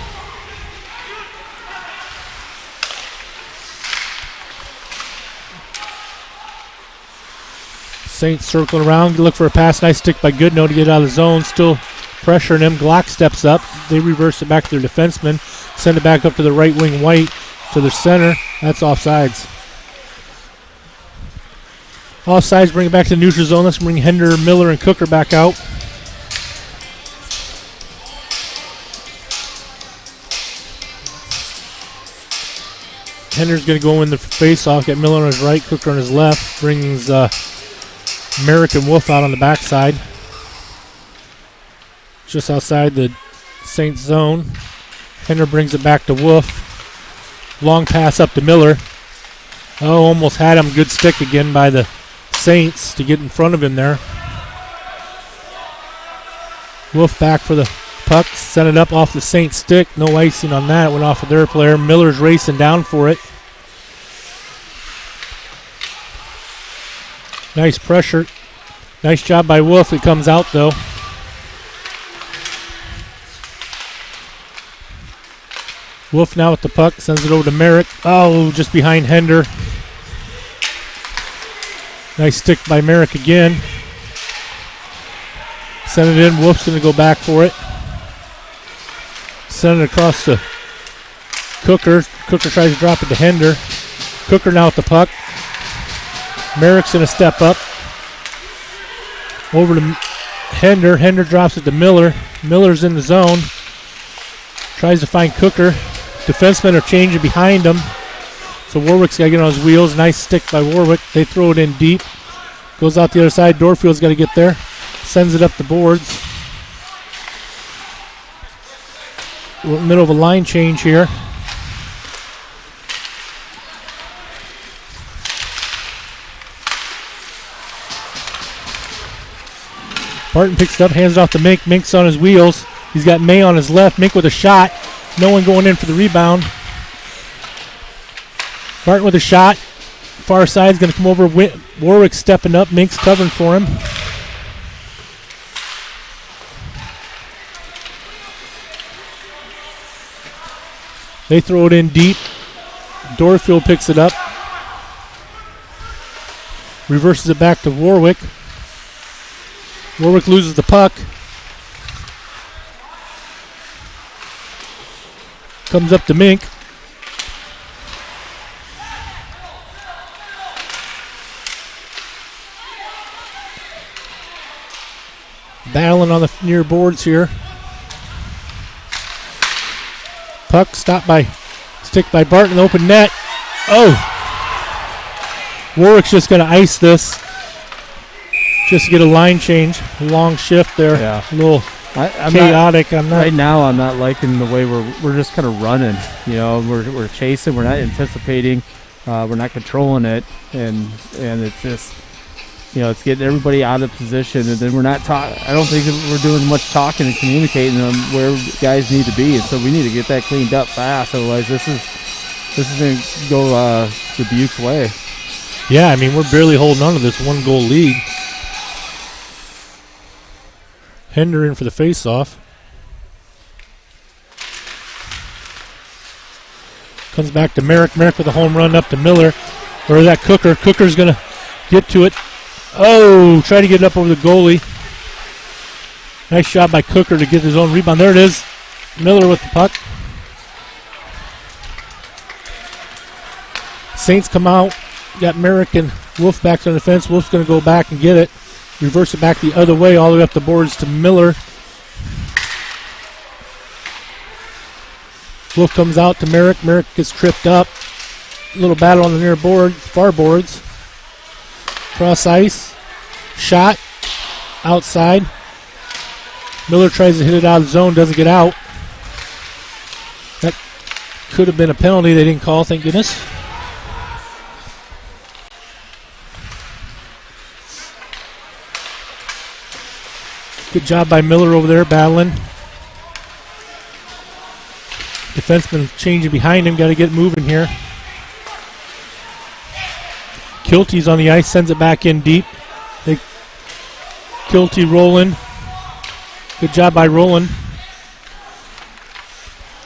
Saints circling around, look for a pass. Nice stick by Goodnow to get out of the zone. Still pressuring him. Glock steps up. They reverse it back to their defenseman. Send it back up to the right wing, White, to the center. That's offsides. Offsides, bring it back to the neutral zone. Let's bring Hender, Miller, and Cooker back out. Hender's going to go in the face-off. Get Miller on his right, Cooker on his left. Brings Merrick and Wolf out on the backside. Just outside the Saints zone. Hender brings it back to Wolf. Long pass up to Miller. Oh, almost had him. Good stick again by the Saints to get in front of him there. Wolf back for the puck. Sent it up off the Saints stick. No icing on that. It went off of their player. Miller's racing down for it. Nice pressure. Nice job by Wolf. It comes out though. Wolf now with the puck. Sends it over to Merrick. Oh, just behind Hender. Nice stick by Merrick again. Send it in. Wolf's going to go back for it. Send it across to Cooker. Cooker tries to drop it to Hender. Cooker now with the puck. Merrick's going to step up. Over to Hender. Hender drops it to Miller. Miller's in the zone. Tries to find Cooker. Defensemen are changing behind him. So Warwick's got to get on his wheels. Nice stick by Warwick. They throw it in deep. Goes out the other side. Dorfield's got to get there. Sends it up the boards. We're in the middle of a line change here. Barton picks it up, hands it off to Mink. Mink's on his wheels. He's got May on his left. Mink with a shot. No one going in for the rebound. Barton with a shot. Far side's going to come over. Warwick stepping up. Mink's covering for him. They throw it in deep. Dorfield picks it up. Reverses it back to Warwick. Warwick loses the puck. Comes up to Mink. Battling on the near boards here. Puck stopped by stick by Barton. Open net. Oh! Warwick's just going to ice this. Just to get a line change. A long shift there. Yeah. A little I'm chaotic. Right now, I'm not liking the way we're just kind of running. You know, we're chasing. We're not anticipating. We're not controlling it, and it's just, you know, it's getting everybody out of position, and then we're not talking. I don't think that we're doing much talking and communicating on where guys need to be, and so we need to get that cleaned up fast. Otherwise, this is going to go Dubuque's way. Yeah, I mean, we're barely holding on to this 1-goal lead. Hender in for the face-off. Comes back to Merrick. Merrick with a home run up to Miller. Or that Cooker. Cooker's going to get to it. Oh, try to get it up over the goalie. Nice job by Cooker to get his own rebound. There it is. Miller with the puck. Saints come out. Got Merrick and Wolf back on the fence. Wolf's going to go back and get it. Reverse it back the other way, all the way up the boards to Miller. Wolf comes out to Merrick. Merrick gets tripped up. A little battle on the near board, far boards. Cross ice. Shot. Outside. Miller tries to hit it out of the zone, doesn't get out. That could have been a penalty they didn't call, thank goodness. Good job by Miller over there battling. Defenseman changing behind him. Got to get moving here. Kilty's on the ice. Sends it back in deep. Kilty rolling. Good job by Roland.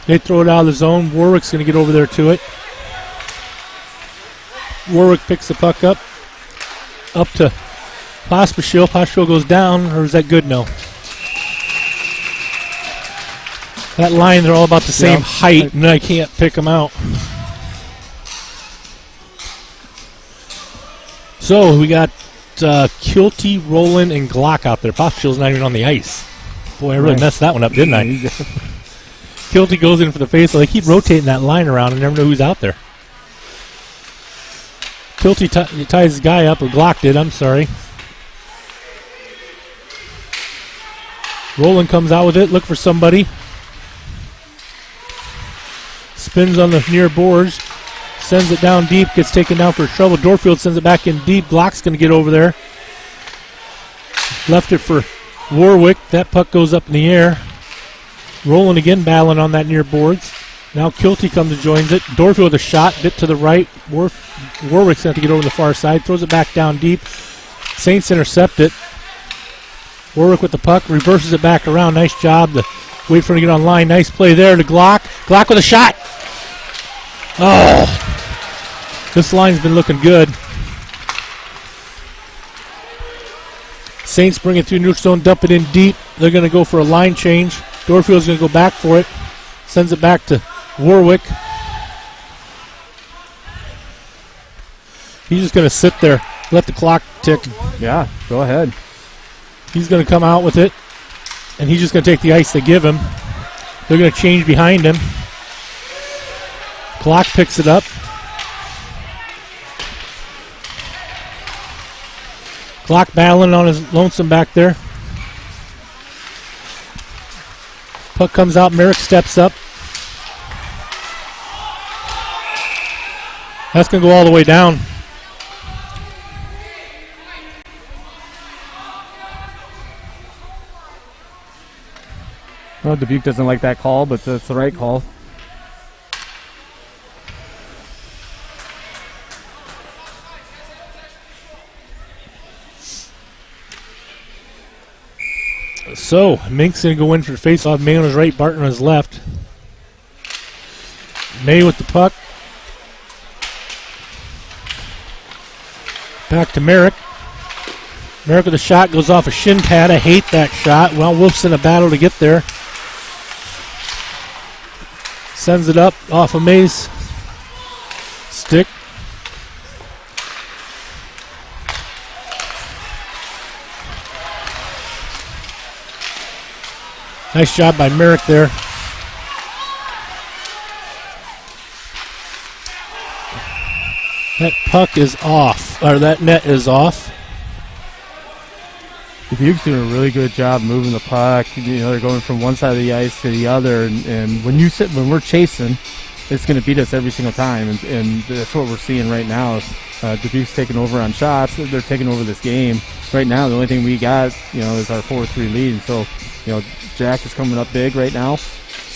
They throw it out of the zone. Warwick's going to get over there to it. Warwick picks the puck up. Up to Pospisil. Pospisil goes down, or is that good? No. That line, they're all about the same height, and I can't pick them out. So we got Kilty, Roland, and Glock out there. Pospisil's not even on the ice. Boy, I really messed that one up, didn't I? Kilty goes in for the face, so they keep rotating that line around and never know who's out there. Kilty ties his guy up, or Glock did, I'm sorry. Roland comes out with it, look for somebody. Spins on the near boards, sends it down deep, gets taken down for trouble. Dorfield sends it back in deep. Glock's going to get over there. Left it for Warwick. That puck goes up in the air. Roland again battling on that near boards. Now Kilty comes and joins it. Dorfield with a shot, bit to the right. Warwick's going to get over the far side. Throws it back down deep. Saints intercept it. Warwick with the puck, reverses it back around. Nice job to wait for him to get on line. Nice play there to Glock. Glock with a shot. Oh, this line's been looking good. Saints bring it through neutral zone, dump it in deep. They're going to go for a line change. Dorfield's going to go back for it. Sends it back to Warwick. He's just going to sit there, let the clock tick. Yeah, go ahead. He's going to come out with it, and he's just going to take the ice they give him. They're going to change behind him. Clock picks it up. Clock battling on his lonesome back there. Puck comes out. Merrick steps up. That's going to go all the way down. Well, Dubuque doesn't like that call, but that's the right call. So, Mink's going to go in for the face-off. May on his right, Barton on his left. May with the puck. Back to Merrick. Merrick with a shot, goes off a shin pad. I hate that shot. Well, Wolf's in a battle to get there. Sends it up off of May's stick. Nice job by Merrick there. That puck is off, or that net is off. Dubuque's doing a really good job moving the puck. You know, they're going from one side of the ice to the other, and when we're chasing, it's going to beat us every single time, and that's what we're seeing right now. Dubuque's taking over on shots. They're taking over this game. Right now, the only thing we got, is our 4-3 lead. And so, Jack is coming up big right now,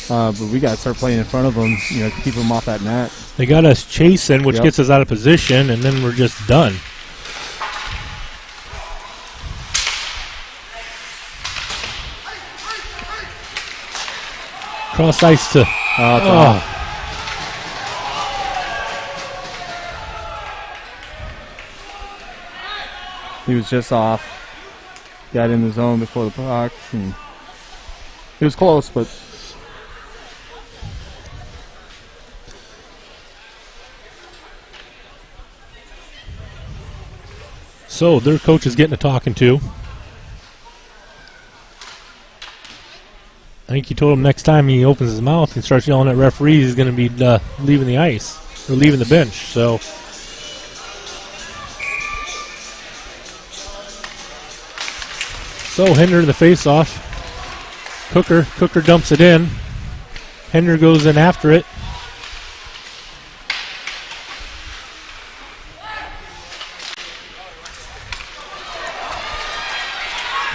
but we got to start playing in front of them, to keep them off that net. They got us chasing, which gets us out of position, and then we're just done. Cross ice to. He was just off. Got in the zone before the puck, and it was close, but so their coach is getting a talking to. I think he told him next time he opens his mouth and starts yelling at referees, he's going to be leaving the ice or leaving the bench. So Hender in the face-off. Cooker dumps it in. Hender goes in after it.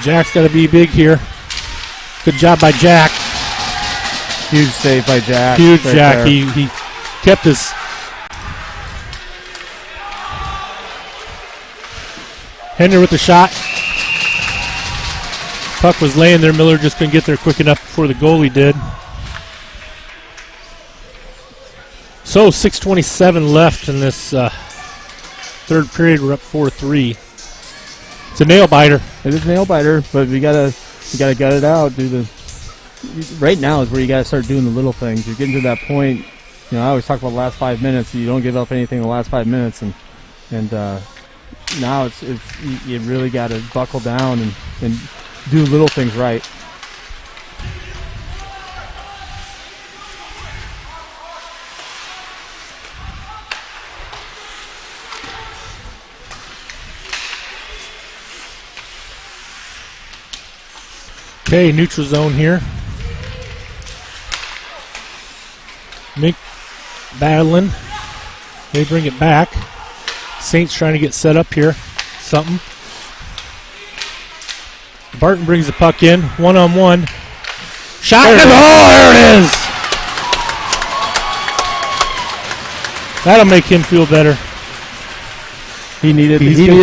Jack's got to be big here. Good job by Jack. Huge save by Jack. Huge right Jack. there. He kept his. Hender with the shot. Puck was laying there. Miller just couldn't get there quick enough before the goalie did. So 6:27 left in this third period. We're up 4-3. It's a nail biter. It is a nail biter, but we gotta gut it out. Right now is where you gotta start doing the little things. You're getting to that point. You know, I always talk about the last 5 minutes. You don't give up anything in the last 5 minutes, and now it's you really gotta buckle down and do little things right. Okay, neutral zone here. Mink battling. They bring it back. Saints trying to get set up here. Something. Barton brings the puck in. 1-on-1. Shot. There it is. That'll make him feel better. He needed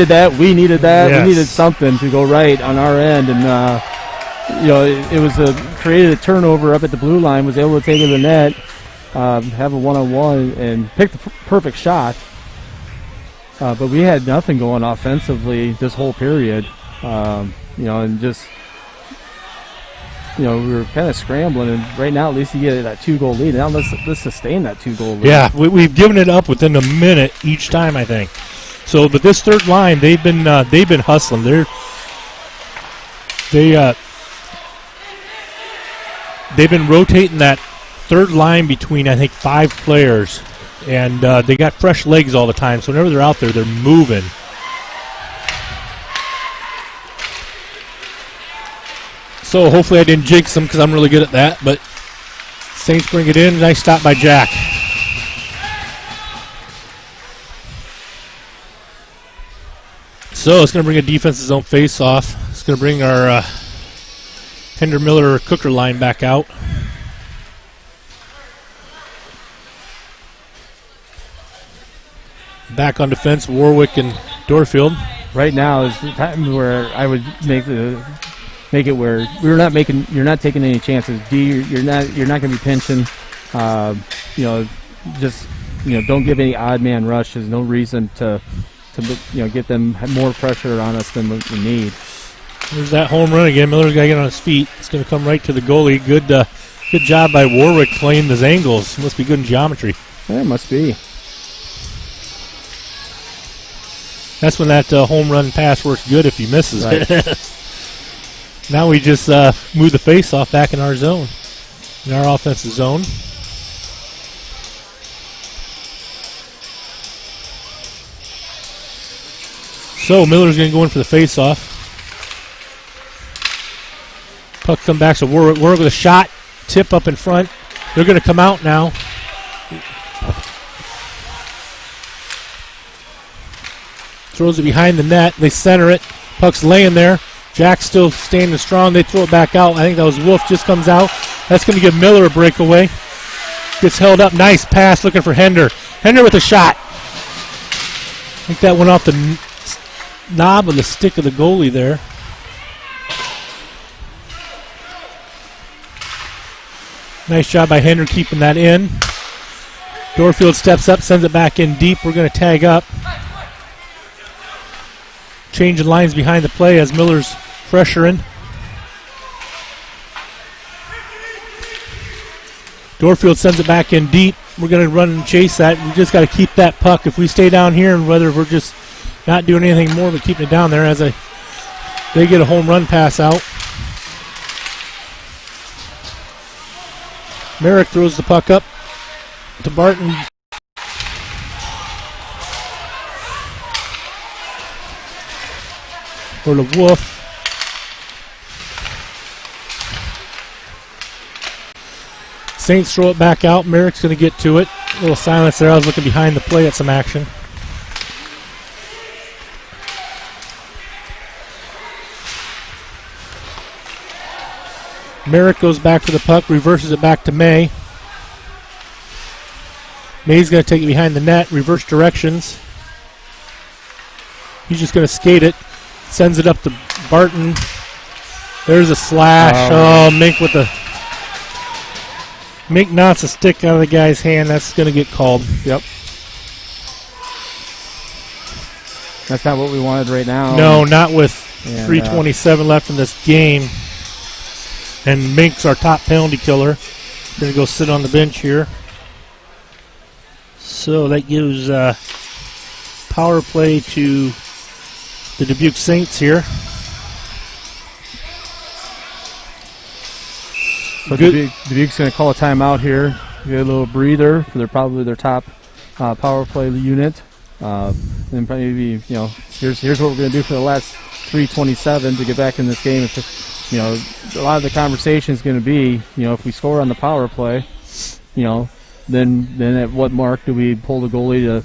that. We needed that. Yes. We needed something to go right on our end, and it was created a turnover up at the blue line. Was able to take it to the net, have a 1-on-1, and pick the perfect shot. But we had nothing going offensively this whole period. And just we were kind of scrambling. And right now, at least you get that 2-goal lead. Now let's sustain that 2-goal lead. Yeah, we've given it up within a minute each time, I think. So, but this third line, they've been hustling. They've been rotating that third line between, I think, 5 players, and they got fresh legs all the time. So whenever they're out there, they're moving. So hopefully I didn't jinx them because I'm really good at that. But Saints bring it in. Nice stop by Jack. So it's going to bring a defensive zone face-off. It's going to bring our Hender, Miller, Cooker line back out. Back on defense, Warwick and Dorfield. Right now is the time where I would make it where you're not taking any chances. You're not going to be pinching. Don't give any odd man rushes. No reason to get them more pressure on us than we need. There's that home run again. Miller's got to get on his feet. It's going to come right to the goalie. Good job by Warwick playing those angles. Must be good in geometry. Yeah, it must be. That's when that home run pass works good if he misses right. it. Now we just move the face-off back in our zone, in our offensive zone. So Miller's going to go in for the face-off. Puck come back to Warwick. Warwick with a shot. Tip up in front. They're going to come out now. Throws it behind the net. They center it. Puck's laying there. Jack's still standing strong. They throw it back out. I think that was Wolf. Just comes out. That's going to give Miller a breakaway. Gets held up. Nice pass looking for Hender. Hender with a shot. I think that went off the knob of the stick of the goalie there. Nice job by Hender keeping that in. Dorfield steps up, sends it back in deep. We're going to tag up. changing lines behind the play as Miller's pressuring. Dorfield sends it back in deep. We're going to run and chase that. We just got to keep that puck. If we stay down here, and whether we're just not doing anything more but keeping it down there, they get a home run pass out. Merrick throws the puck up to Barton. Or to Wolf. Saints throw it back out. Merrick's going to get to it. A little silence there. I was looking behind the play at some action. Merrick goes back for the puck, reverses it back to May. May's going to take it behind the net, reverse directions. He's just going to skate it. Sends it up to Barton. There's a slash. Oh, Mink knocks a stick out of the guy's hand. That's going to get called. Yep. That's not what we wanted right now. No, not with 3:27 left in this game. And Mink's our top penalty killer. Going to go sit on the bench here. So that gives power play to the Dubuque Saints here. So Dubuque's going to call a timeout here. Get a little breather for probably their top power play unit. And maybe, here's what we're going to do for the last 3:27 to get back in this game. If, a lot of the conversation is going to be, if we score on the power play, then at what mark do we pull the goalie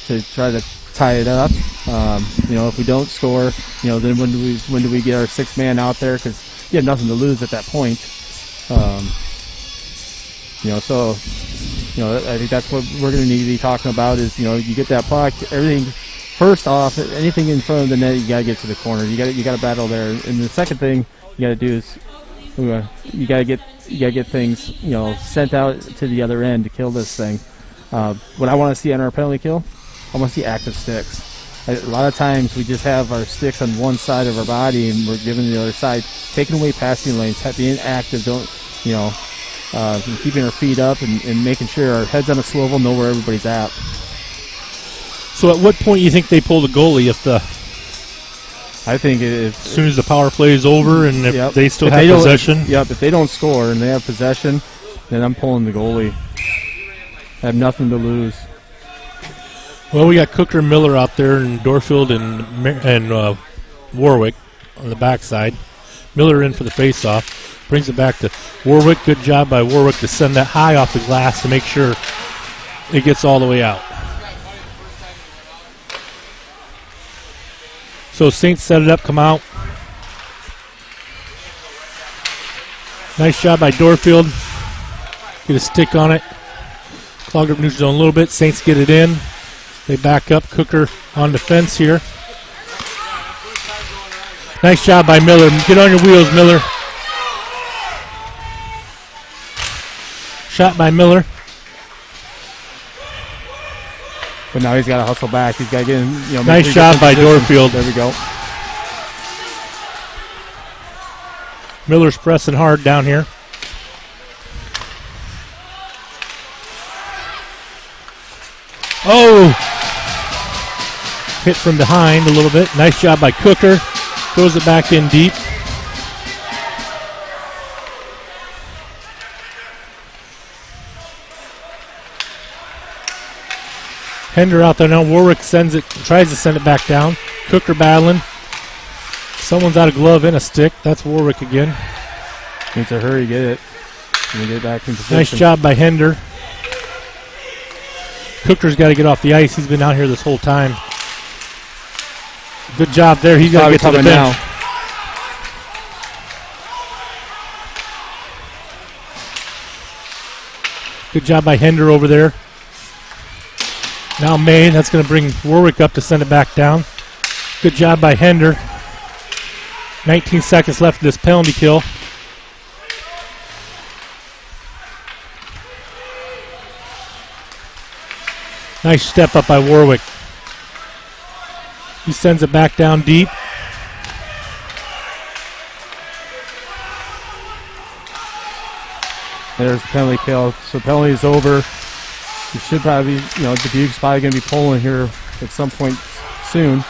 to try to tie it up? If we don't score, then when do we get our sixth man out there? Because you have nothing to lose at that point. I think that's what we're going to need to be talking about is, you get that puck, everything, first off, anything in front of the net, you got to get to the corner. You got to battle there. And the second thing you got to do is you got to get things, sent out to the other end to kill this thing. What I want to see on our penalty kill, I want to see active sticks. A lot of times we just have our sticks on one side of our body and we're giving the other side, taking away passing lanes, being active, keeping our feet up and making sure our head's on a swivel, know where everybody's at. So at what point do you think they pull the goalie? I think as soon as the power play is over and if they still have possession? Yep, if they don't score and they have possession, then I'm pulling the goalie. I have nothing to lose. Well, we got Cooker and Miller out there, and Dorfield and Warwick on the backside. Miller in for the face-off. Brings it back to Warwick. Good job by Warwick to send that high off the glass to make sure it gets all the way out. So Saints set it up, come out. Nice job by Dorfield. Get a stick on it. Clogged up neutral zone a little bit. Saints get it in. They back up. Cooker on defense here. Nice job by Miller. Get on your wheels, Miller. Shot by Miller. But now he's got to hustle back. He's got to get in. Nice job by Dorfield. There we go. Miller's pressing hard down here. Oh! Hit from behind a little bit. Nice job by Cooker. Throws it back in deep. Hender out there now. Warwick tries to send it back down. Cooker battling. Someone's out of glove and a stick. That's Warwick again. Needs to hurry, get it. And get back in position. Nice job by Hender. Cooker's got to get off the ice. He's been out here this whole time. Good job there. He's got to get to the bench. Now. Good job by Hender over there. Now May, that's going to bring Warwick up to send it back down. Good job by Hender. 19 seconds left in this penalty kill. Nice step up by Warwick. He sends it back down deep. There's the penalty kill. So penalty is over. You should probably, Dubuque's probably going to be pulling here at some point soon.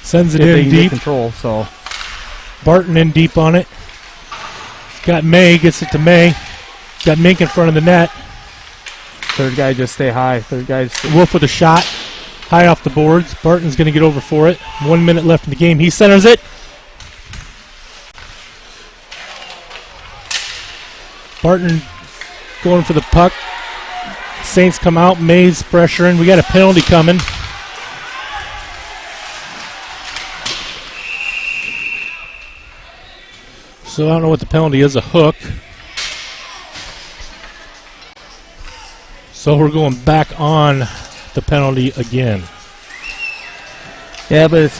Sends it If they in can get deep. Control. So Barton in deep on it. Got May, gets it to May. Got Mink in front of the net. third guy just stay high. Third guy. Wolf with a shot. High off the boards. Barton's going to get over for it. 1 minute left in the game. He centers it. Barton going for the puck. Saints come out. May's pressuring. We got a penalty coming. So I don't know what the penalty is. A hook. So we're going back on the penalty again. Yeah, but it's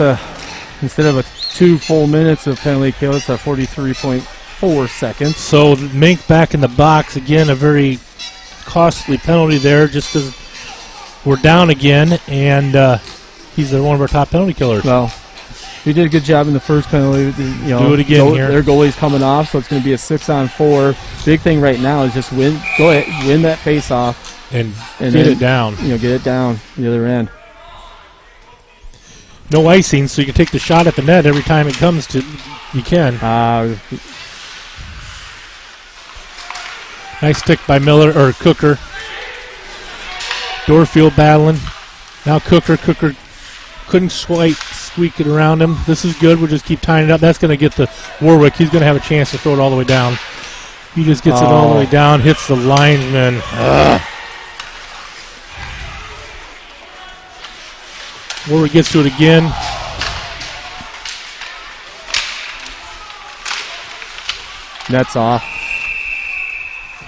instead of a 2 full minutes of penalty kill, it's a 43.4 seconds. So Mink back in the box again. A very costly penalty there, just because we're down again, and he's one of our top penalty killers. Well, we did a good job in the first penalty. Do it again here. Their goalie's coming off, so it's going to be a 6-on-4. Big thing right now is just win that face-off. And get then, it down. Get it down the other end. No icing, so you can take the shot at the net every time it comes to. You can. Nice stick by Miller or Cooker. Dorfield battling. Now Cooker couldn't quite squeak it around him. This is good. We'll just keep tying it up. That's going to get the Warwick. He's going to have a chance to throw it all the way down. He just gets it all the way down, hits the linesman. Warwick gets to it again. Net's off.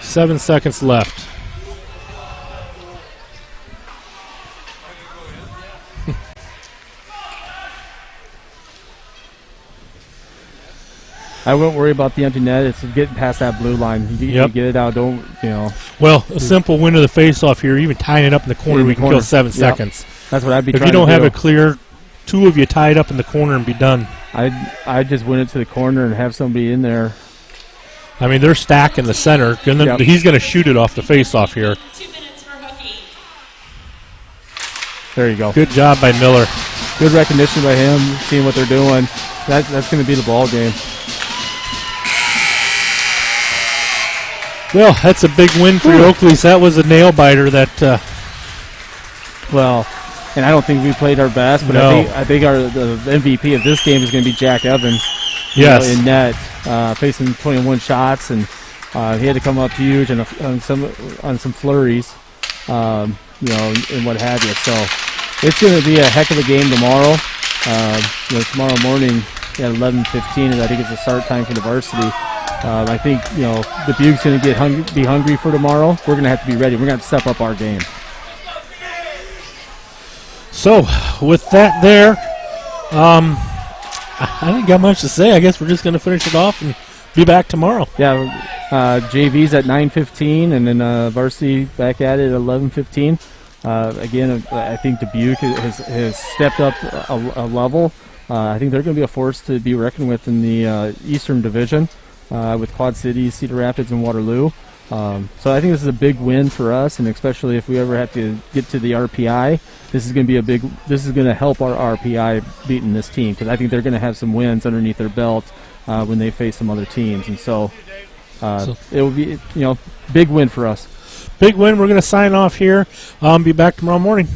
7 seconds left. I wouldn't worry about the empty net. It's getting past that blue line. You get it out. Don't. Well, a simple win of the face-off here. Even tying it up in the corner, we can kill 7 seconds. That's what I'd be. If you don't have it clear, 2 of you tie it up in the corner and be done. I'd just win it to the corner and have somebody in there. I mean, they're stacked in the center. He's going to shoot it off the face-off here. 2 minutes for hooky. There you go. Good job by Miller. Good recognition by him, seeing what they're doing. That's going to be the ball game. Well, that's a big win for your Oakleys. That was a nail-biter that... and I don't think we played our best, but no. I think the MVP of this game is going to be Jack Evans. Yes. In net, facing 21 shots, and he had to come up huge on some flurries, and what have you. So it's going to be a heck of a game tomorrow. Tomorrow morning at 11:15, and I think it's the start time for the varsity. I think Dubuque's going to be hungry for tomorrow. We're going to have to be ready. We're going to have to step up our game. So with that there, I didn't got much to say. I guess we're just going to finish it off and be back tomorrow. Yeah, JV's at 9:15, and then varsity back at it at 11:15. Again, I think Dubuque has stepped up a level. I think they're going to be a force to be reckoned with in the Eastern Division with Quad Cities, Cedar Rapids, and Waterloo. So I think this is a big win for us, and especially if we ever have to get to the RPI, this is going to help our RPI beating this team, because I think they're going to have some wins underneath their belt when they face some other teams, and so it will be big win for us. Big win. We're going to sign off here. Be back tomorrow morning.